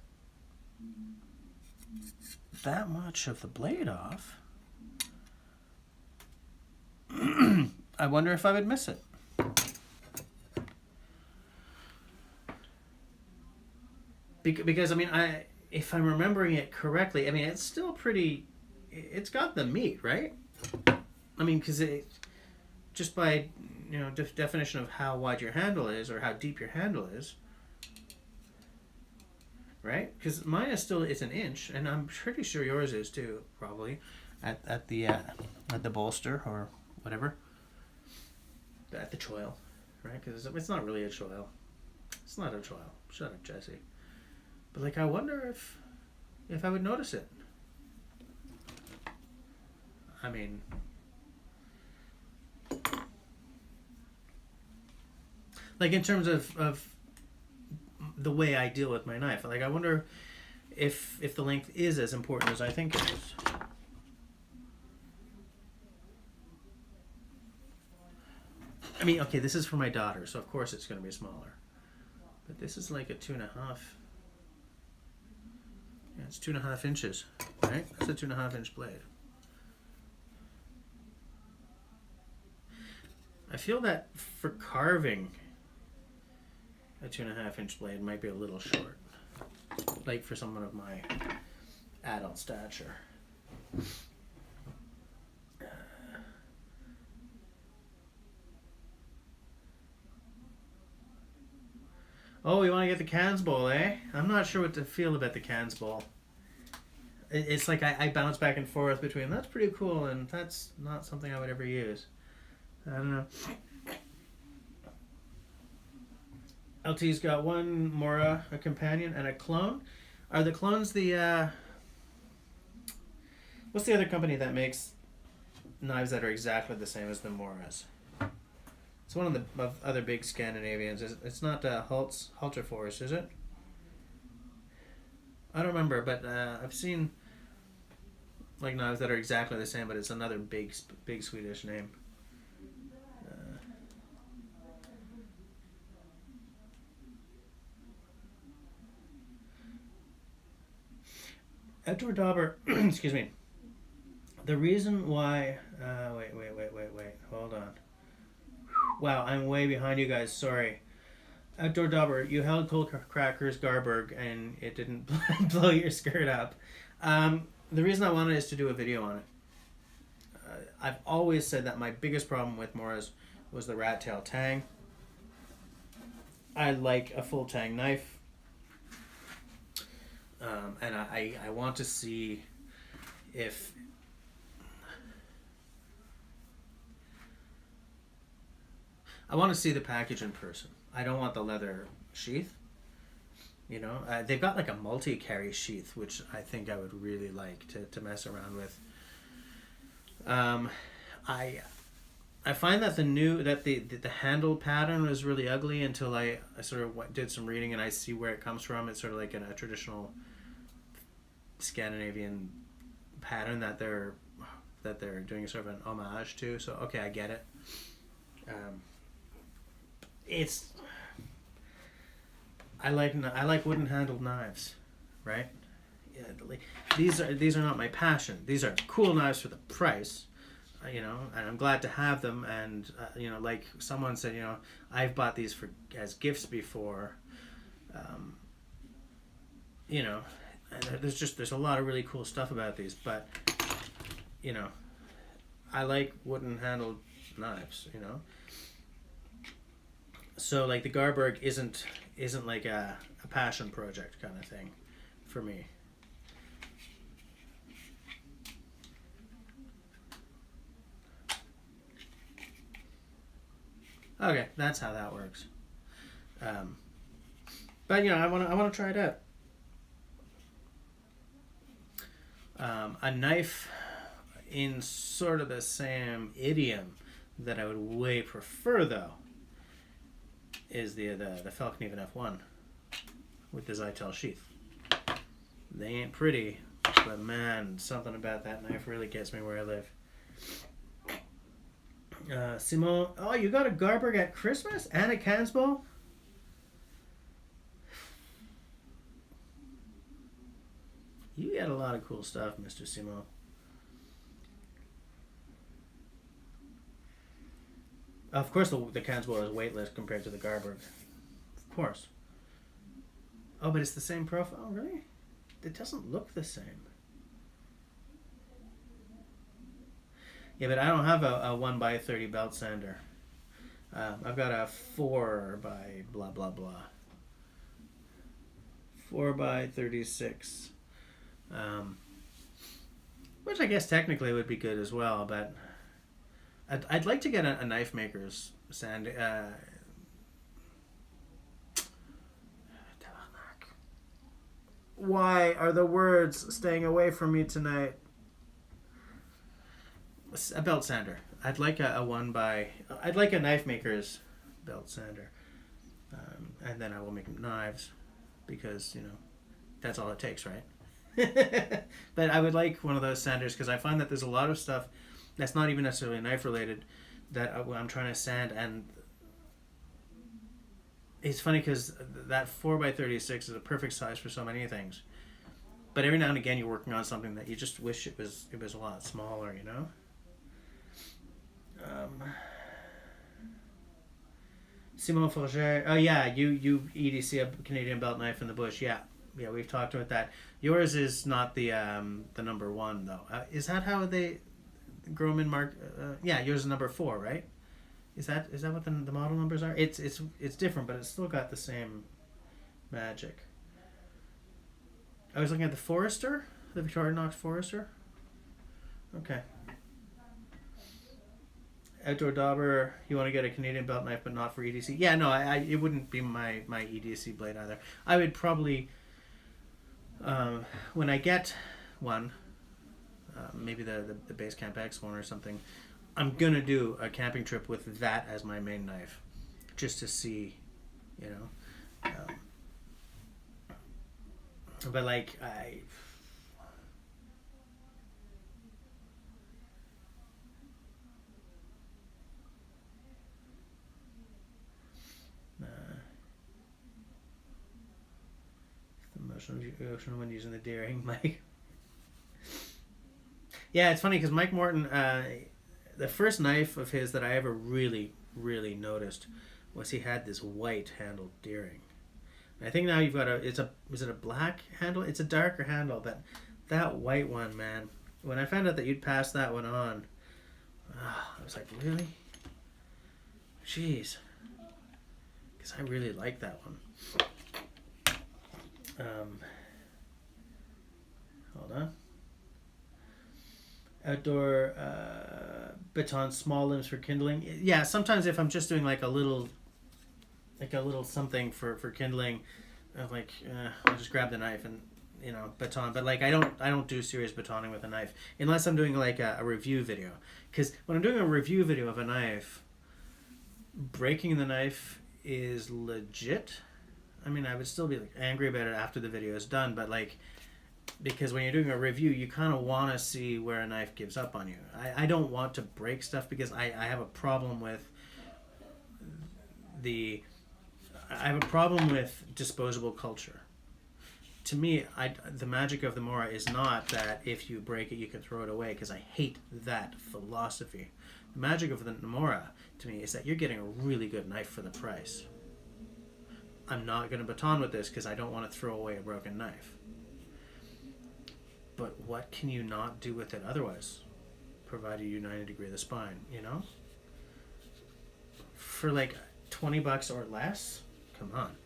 that much of the blade off, I wonder if I would miss it. Because I mean, if I'm remembering it correctly, I mean it's still pretty. It's got the meat, right? I mean, because it just by definition of how wide your handle is or how deep your handle is, right? Because mine is still it's 1 inch, and I'm pretty sure yours is too, probably, at the bolster or whatever, at the choil, right? Because it's not really a choil. It's not a choil. Shut up, Jesse. But like, I wonder if I would notice it. I mean, like in terms of the way I deal with my knife, like I wonder if the length is as important as I think it is. I mean, okay, this is for my daughter, so of course it's going to be smaller. But this is like a 2.5. Yeah, it's 2.5 inches, right? That's a 2.5 inch blade. I feel that for carving, a 2.5 inch blade might be a little short, like for someone of my adult stature. Oh, you want to get the cans bowl, eh? I'm not sure what to feel about the cans bowl. It's like I bounce back and forth between that's pretty cool and that's not something I would ever use. I don't know. LT's got one Mora, a companion, and a clone. Are the clones the what's the other company that makes knives that are exactly the same as the Moras? It's one of the other big Scandinavians. It's not Halter Force, is it? I don't remember, but I've seen like knives that are exactly the same, but it's another big Swedish name. Outdoor Dauber, excuse me. The reason why, wait, hold on. Wow, I'm way behind you guys, sorry. Outdoor Dauber, you held cold crackers Garberg and it didn't blow your skirt up. The reason I wanted is to do a video on it. I've always said that my biggest problem with Moras was the rat tail tang. I like a full tang knife. And I want to see if I want to see the package in person. I don't want the leather sheath. You know, they've got like a multi-carry sheath, which I think I would really like to mess around with. I find that the handle pattern was really ugly until I sort of did some reading and I see where it comes from. It's sort of like a traditional Scandinavian pattern that they're doing sort of an homage to. So okay, I get it. I like wooden handled knives, right? Yeah, these are not my passion. These are cool knives for the price, you know, and I'm glad to have them. And you know, like someone said, you know, I've bought these as gifts before. You know, and there's a lot of really cool stuff about these, but you know, I like wooden handled knives, you know. So like the Garberg isn't like a passion project kind of thing for me. Okay, that's how that works. But you know, I want to try it out. A knife in sort of the same idiom that I would way prefer, though, is the Falcon F1 with the Zytel sheath. They ain't pretty, but man, something about that knife really gets me where I live. Simon, oh, you got a Garberg at Christmas and a Cansball? You get a lot of cool stuff, Mr. Simon. Of course, the Cansball is weightless compared to the Garberg. Of course. Oh, but it's the same profile? Oh, really? It doesn't look the same. Yeah, but I don't have a 1x30 belt sander. I've got a 4 by blah blah blah. 4x36. Which I guess technically would be good as well, but I'd like to get a knife maker's sand. Why are the words staying away from me tonight? A belt sander. I'd like I'd like a knife maker's belt sander, and then I will make knives, because you know that's all it takes, right? But I would like one of those sanders, because I find that there's a lot of stuff that's not even necessarily knife related that I'm trying to sand, and it's funny because that 4x36 is a perfect size for so many things, but every now and again you're working on something that you just wish it was a lot smaller, you know. Simon Forger, oh yeah, you EDC a Canadian belt knife in the bush, yeah, we've talked about that. Yours is not the number 1 though. Is that how they Groman mark? Yeah, yours is number 4, right? Is that what the model numbers are? It's different, but it's still got the same magic. I was looking at the Forester, the Victorinox Forester. Okay. Outdoor Dauber, you want to get a Canadian belt knife, but not for EDC. Yeah, no, it wouldn't be my EDC blade either. I would probably, when I get one, maybe the Basecamp X one or something, I'm gonna do a camping trip with that as my main knife, just to see, you know. But like the motion when using the Deering mic. Yeah, it's funny because Mike Morton, the first knife of his that I ever really noticed was he had this white handled Deering. And I think now you've got is it a black handle? It's a darker handle, but that white one, man. When I found out that you'd passed that one on, I was like, really? Jeez. Because I really like that one. Hold on. Outdoor baton, small limbs for kindling. Yeah, sometimes if I'm just doing like a little something for kindling, I'm like, I'll just grab the knife and, you know, baton. But like I don't do serious batoning with a knife unless I'm doing like a review video. Because when I'm doing a review video of a knife, breaking the knife is legit. I mean, I would still be like angry about it after the video is done, but like, because when you're doing a review, you kind of want to see where a knife gives up on you. I don't want to break stuff because I have a problem with disposable culture. To me, the magic of the Mora is not that if you break it, you can throw it away, because I hate that philosophy. The magic of the Mora, to me, is that you're getting a really good knife for the price. I'm not going to baton with this because I don't want to throw away a broken knife. But what can you not do with it otherwise? Provided you 90 degree the spine, you know? For like $20 or less? Come on.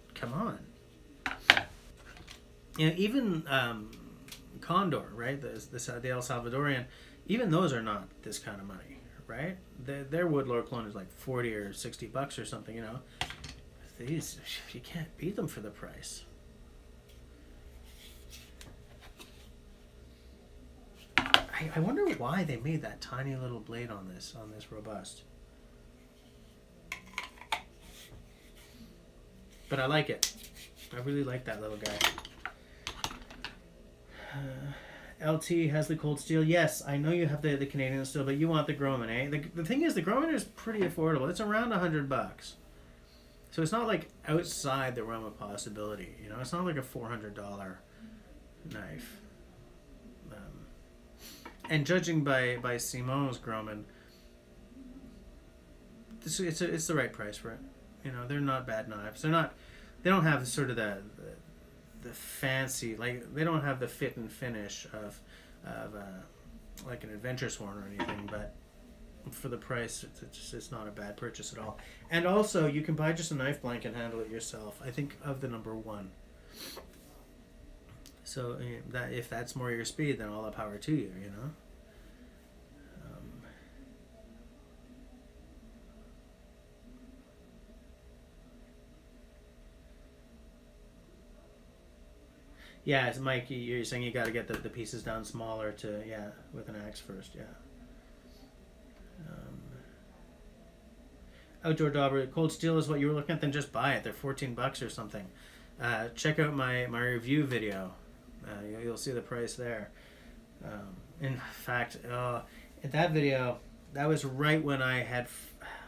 You know, even Condor, right? The El Salvadorian, even those are not this kind of money, right? Their wood lore clone is like 40 or 60 bucks or something, you know. These, you can't beat them for the price. I wonder why they made that tiny little blade on this robust. But I like it. I really like that little guy. LT has the cold steel. Yes, I know you have the Canadian steel, but you want the Groman, eh? The thing is, the Groman is pretty affordable. It's around $100. So it's not like outside the realm of possibility. You know, it's not like a $400 knife. And judging by Simone's Groman, it's the right price for it. You know, they're not bad knives. They don't have sort of the fancy, like, they don't have the fit and finish of like an Adventure Sworn or anything, but for the price, it's not a bad purchase at all. And also, you can buy just a knife blank and handle it yourself. I think of the number 1. So that if that's more your speed, then all the power to you, you know. Yeah, it's Mike. You're saying you got to get the pieces down smaller to with an axe first. Yeah. Outdoor Dauber, cold steel is what you were looking at. Then just buy it. They're $14 or something. Check out my review video. You'll see the price there. In fact, that video, that was right when I had.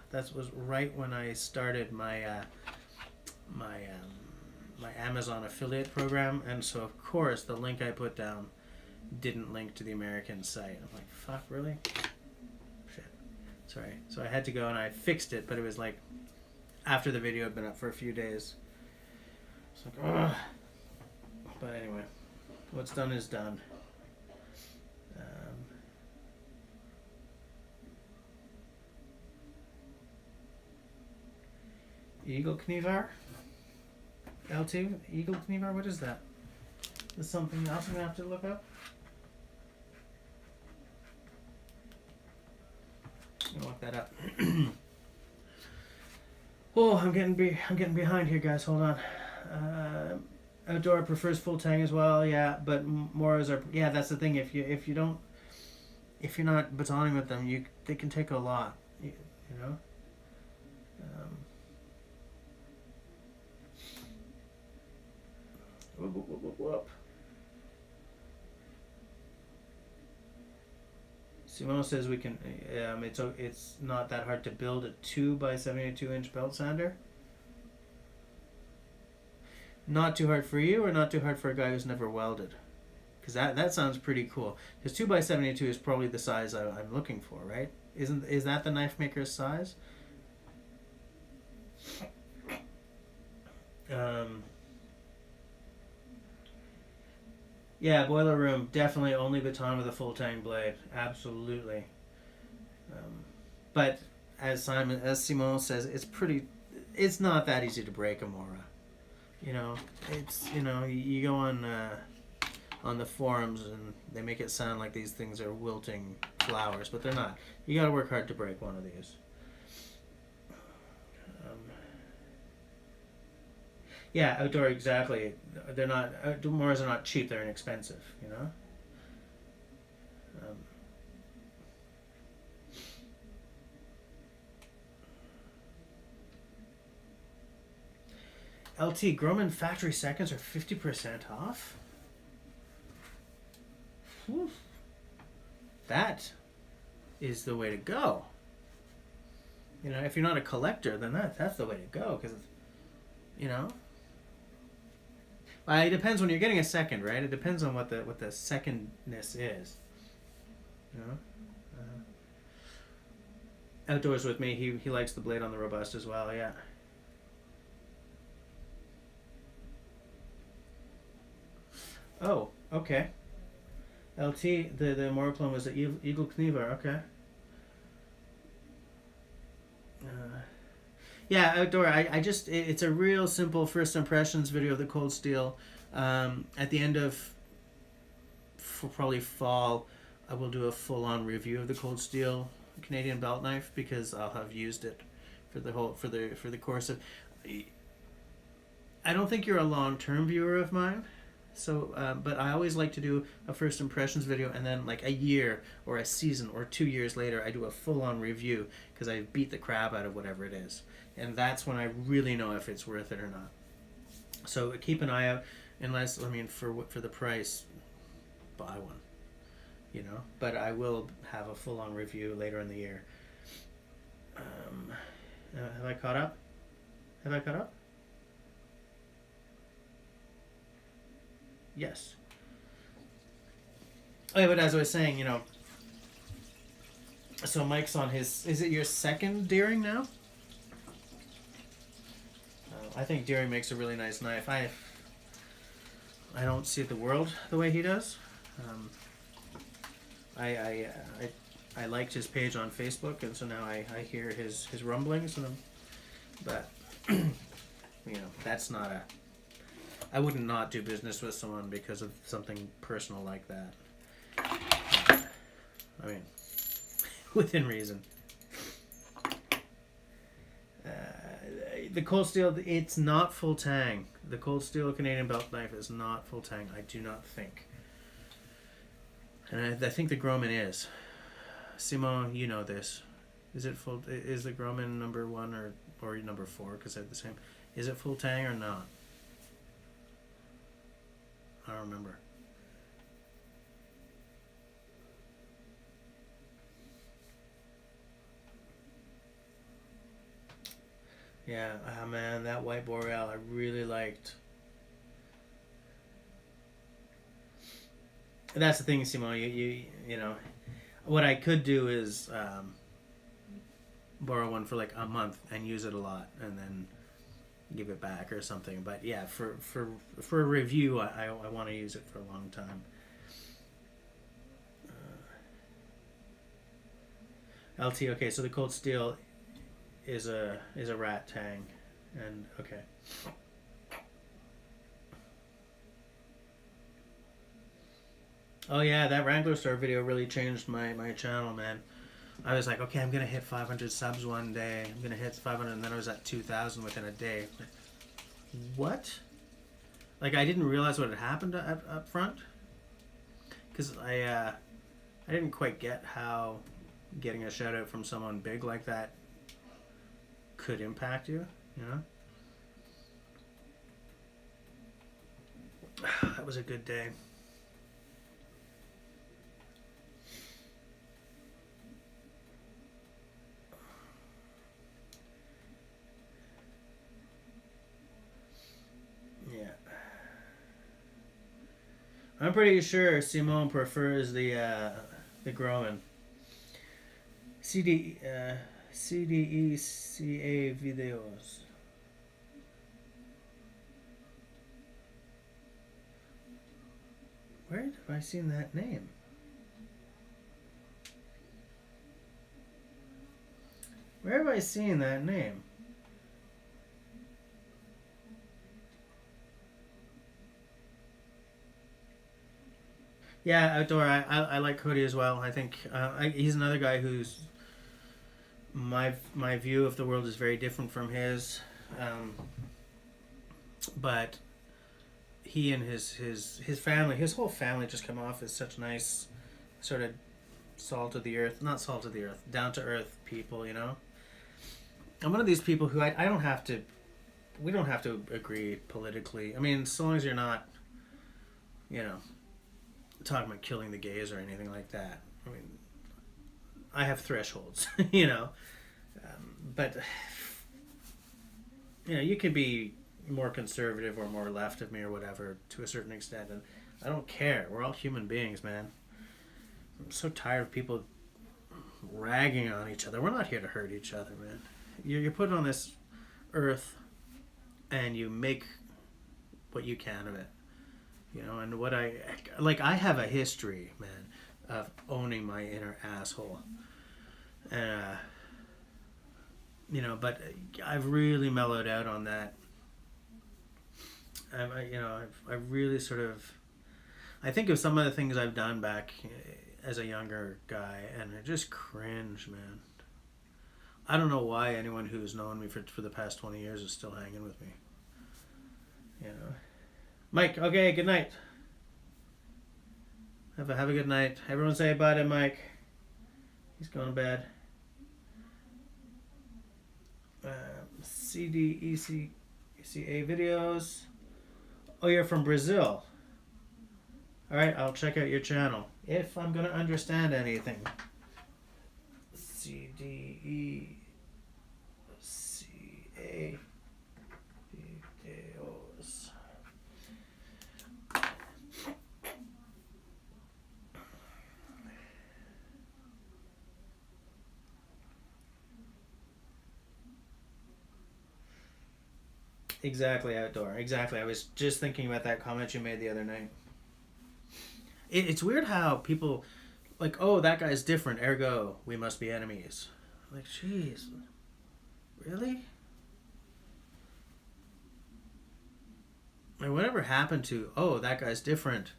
That was right when I started my my Amazon affiliate program, and so of course the link I put down didn't link to the American site. I'm like, fuck, really? Shit. Sorry. So I had to go and I fixed it, but it was like after the video had been up for a few days. It's like, ugh. But anyway, what's done is done. Eagle Knievar? LT? Eagle Knievar? What is that? Is something else I'm going to have to look up? I'm going to look that up. Oh, I'm getting behind here, guys. Hold on. Outdoor prefers full tang as well, yeah, but Moras are, yeah, that's the thing. If you're not batoning with them, they can take a lot, you know. Whoop. Simone says we can. It's not that hard to build a 2x72-inch belt sander. Not too hard for you, or not too hard for a guy who's never welded? Because that sounds pretty cool. Because 2x72 is probably the size I'm looking for, right? Is that the knife maker's size? Yeah, boiler room, definitely only baton with a full tang blade. Absolutely. But as Simone says, it's not that easy to break a Mora. You know, you go on the forums and they make it sound like these things are wilting flowers, but they're not. You got to work hard to break one of these. Yeah, outdoor, exactly. They're not, Moras are not cheap, they're inexpensive, you know? LT, Groman factory seconds are 50% off? Whew. That is the way to go. You know, if you're not a collector, then that's the way to go, because, you know? It depends when you're getting a second, right? It depends on what the secondness is. You know? Outdoors with me, he likes the blade on the robust as well, yeah. Oh, okay. LT, the Morplum was the Eagle Knievar, okay. Yeah, outdoor. It's a real simple first impressions video of the cold steel. At the end of probably fall, I will do a full-on review of the cold steel Canadian belt knife because I'll have used it for the course of. I don't think you're a long-term viewer of mine, so but I always like to do a first impressions video, and then like a year or a season or 2 years later, I do a full-on review because I beat the crap out of whatever it is, and that's when I really know if it's worth it or not. So keep an eye out, unless for the price, buy one, you know. But I will have a full-on review later in the year. Have I caught up? Have I caught up? Yes. Oh, yeah, but as I was saying, you know, so Mike's on his, is it your second Deering now? I think Deering makes a really nice knife. I don't see the world the way he does. I liked his page on Facebook, and so now I hear his rumblings, and but you know, that's not a. I wouldn't not do business with someone because of something personal like that. I mean, within reason. The cold steel, it's not full tang. The cold steel Canadian belt knife is not full tang. I do not think. And I think the Groman is. Simon, you know this. Is it full? Is the Groman number 1 or number 4? Because they're the same. Is it full tang or not? I don't remember. Yeah, man, that White Boreal I really liked. And that's the thing, Simon. You know, what I could do is borrow one for like a month and use it a lot, and then give it back or something. But yeah, for a review, I want to use it for a long time. LT, okay, so the cold steel is a rat tang, and okay. Oh yeah, that Wrangler Store video really changed my channel, man. I was like, okay, I'm gonna hit 500 subs one day. I'm gonna hit 500, and then I was at 2,000 within a day. What? Like, I didn't realize what had happened up front, because I didn't quite get how getting a shout out from someone big like that could impact you. You know, that was a good day. Yeah. I'm pretty sure Simone prefers the Groman. CDECA videos. Where have I seen that name? Where have I seen that name? Yeah, outdoor. I like Cody as well. I think he's another guy who's my view of the world is very different from his, but he and his family, his whole family, just come off as such nice, sort of salt of the earth, not salt of the earth, down to earth people. You know, I'm one of these people who I don't have to. We don't have to agree politically. I mean, so long as you're not, you know, talking about killing the gays or anything like that. I mean, I have thresholds, you know, but you know, you could be more conservative or more left of me or whatever to a certain extent, and I don't care. We're all human beings, man. I'm so tired of people ragging on each other. We're not here to hurt each other, man. You're put on this earth, and you make what you can of it. You know, and what I have a history, man, of owning my inner asshole. You know, but I've really mellowed out on that. I really sort of, I think of some of the things I've done back as a younger guy, and I just cringe, man. I don't know why anyone who's known me for the past 20 years is still hanging with me. You know. Mike, okay, good night. Have a good night. Everyone say bye to Mike. He's going to bed. CDECA videos. Oh, you're from Brazil. Alright, I'll check out your channel. If I'm going to understand anything. CDECA videos. Exactly, Outdoor. Exactly. I was just thinking about that comment you made the other night. It's weird how people, like, oh, that guy's different, ergo, we must be enemies. Like, jeez. Really? Like, whatever happened to, oh, that guy's different,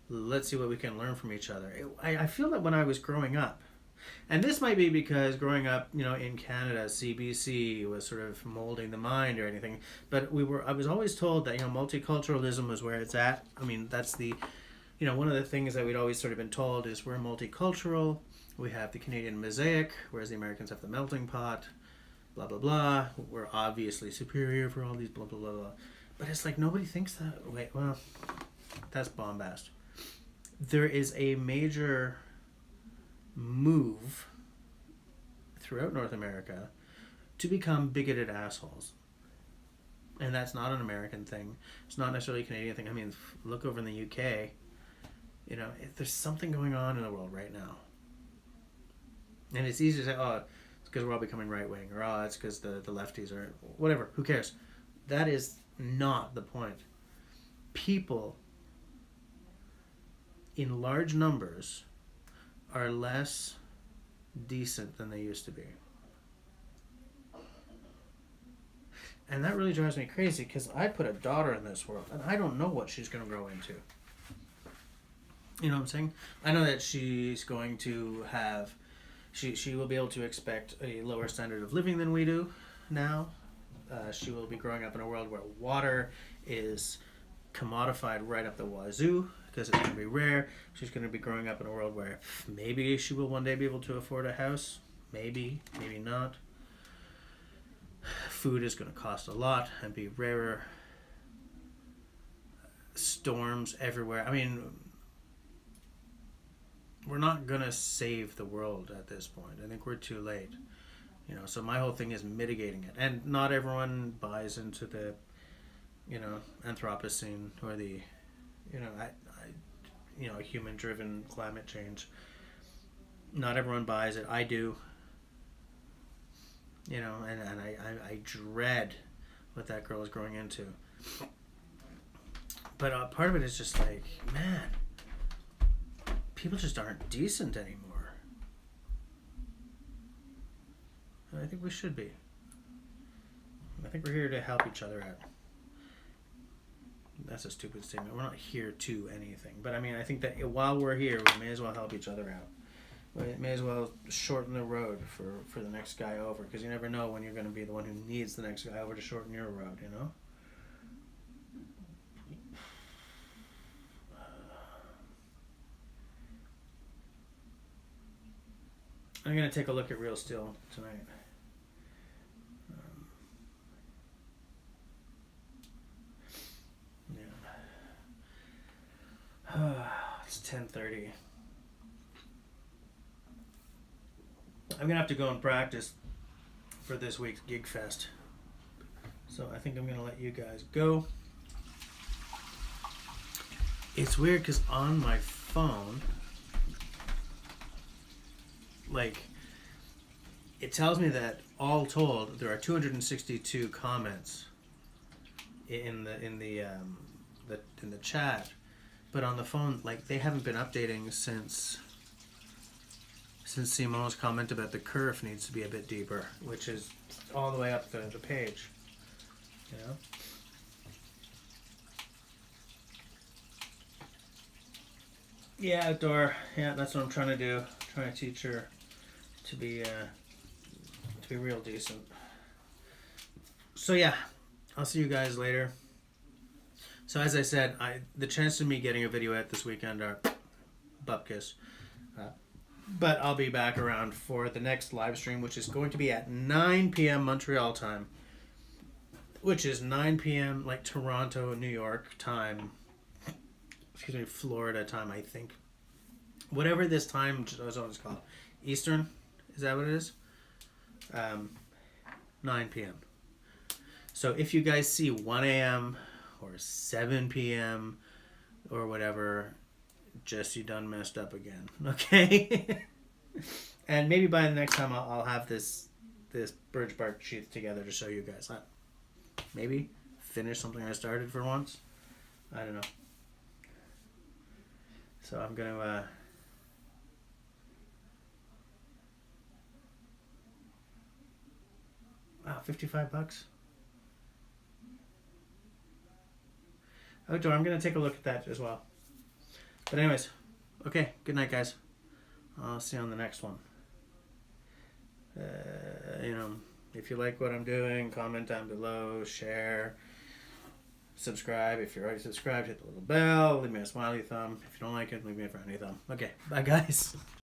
let's see what we can learn from each other. I feel that when I was growing up, and this might be because growing up, you know, in Canada, CBC was sort of molding the mind or anything. But I was always told that, you know, multiculturalism was where it's at. I mean, that's the, you know, one of the things that we'd always sort of been told is we're multicultural. We have the Canadian mosaic, whereas the Americans have the melting pot. Blah, blah, blah. We're obviously superior for all these blah, blah, blah, blah. But it's like nobody thinks that. Wait, well, that's bombast. There is a major move throughout North America to become bigoted assholes. And that's not an American thing. It's not necessarily a Canadian thing. I mean, look over in the UK. You know, there's something going on in the world right now. And it's easy to say, oh, it's because we're all becoming right-wing, or oh, it's because the lefties are... Whatever, who cares? That is not the point. People in large numbers are less decent than they used to be. And that really drives me crazy because I put a daughter in this world and I don't know what she's going to grow into. You know what I'm saying? I know that she's going to have... She will be able to expect a lower standard of living than we do now. She will be growing up in a world where water is commodified right up the wazoo because it's going to be rare. She's going to be growing up in a world where maybe she will one day be able to afford a house. Maybe, maybe not. Food is going to cost a lot and be rarer. Storms everywhere. I mean, we're not going to save the world at this point. I think we're too late. You know, so my whole thing is mitigating it. And not everyone buys into the, you know, Anthropocene or the, you know, human-driven climate change. Not everyone buys it. I do. You know, and I dread what that girl is growing into. But part of it is just like, man, people just aren't decent anymore. And I think we should be. I think we're here to help each other out. That's a stupid statement. We're not here to anything. But I mean, I think that while we're here, we may as well help each other out. We may as well shorten the road for the next guy over. Because you never know when you're going to be the one who needs the next guy over to shorten your road, you know? I'm going to take a look at Real Steel tonight. It's 10:30. I'm gonna have to go and practice for this week's Gig Fest. So I think I'm gonna let you guys go. It's weird because on my phone, like, it tells me that all told there are 262 comments in the chat. But on the phone, like, they haven't been updating since Simone's comment about the kerf needs to be a bit deeper, which is all the way up the page. You know? Yeah, outdoor. Yeah, that's what I'm trying to do. Trying to teach her to be real decent. So yeah, I'll see you guys later. So as I said, the chance of me getting a video out this weekend are bupkis. But I'll be back around for the next live stream, which is going to be at 9 p.m. Montreal time, which is 9 p.m. like Toronto, New York time. Excuse me, Florida time, I think. Whatever this time is always called. Eastern, is that what it is? 9 p.m. So if you guys see 1 a.m. or 7 p.m. or whatever, just you done messed up again, okay? And maybe by the next time I'll have this birch bark sheath together to show you guys. Maybe finish something I started for once. I don't know. So I'm gonna wow, $55. Outdoor. I'm gonna take a look at that as well. But anyways, okay. Good night, guys. I'll see you on the next one. If you like what I'm doing, comment down below, share, subscribe. If you're already subscribed, hit the little bell, leave me a smiley thumb. If you don't like it, leave me a frowny thumb. Okay, bye guys.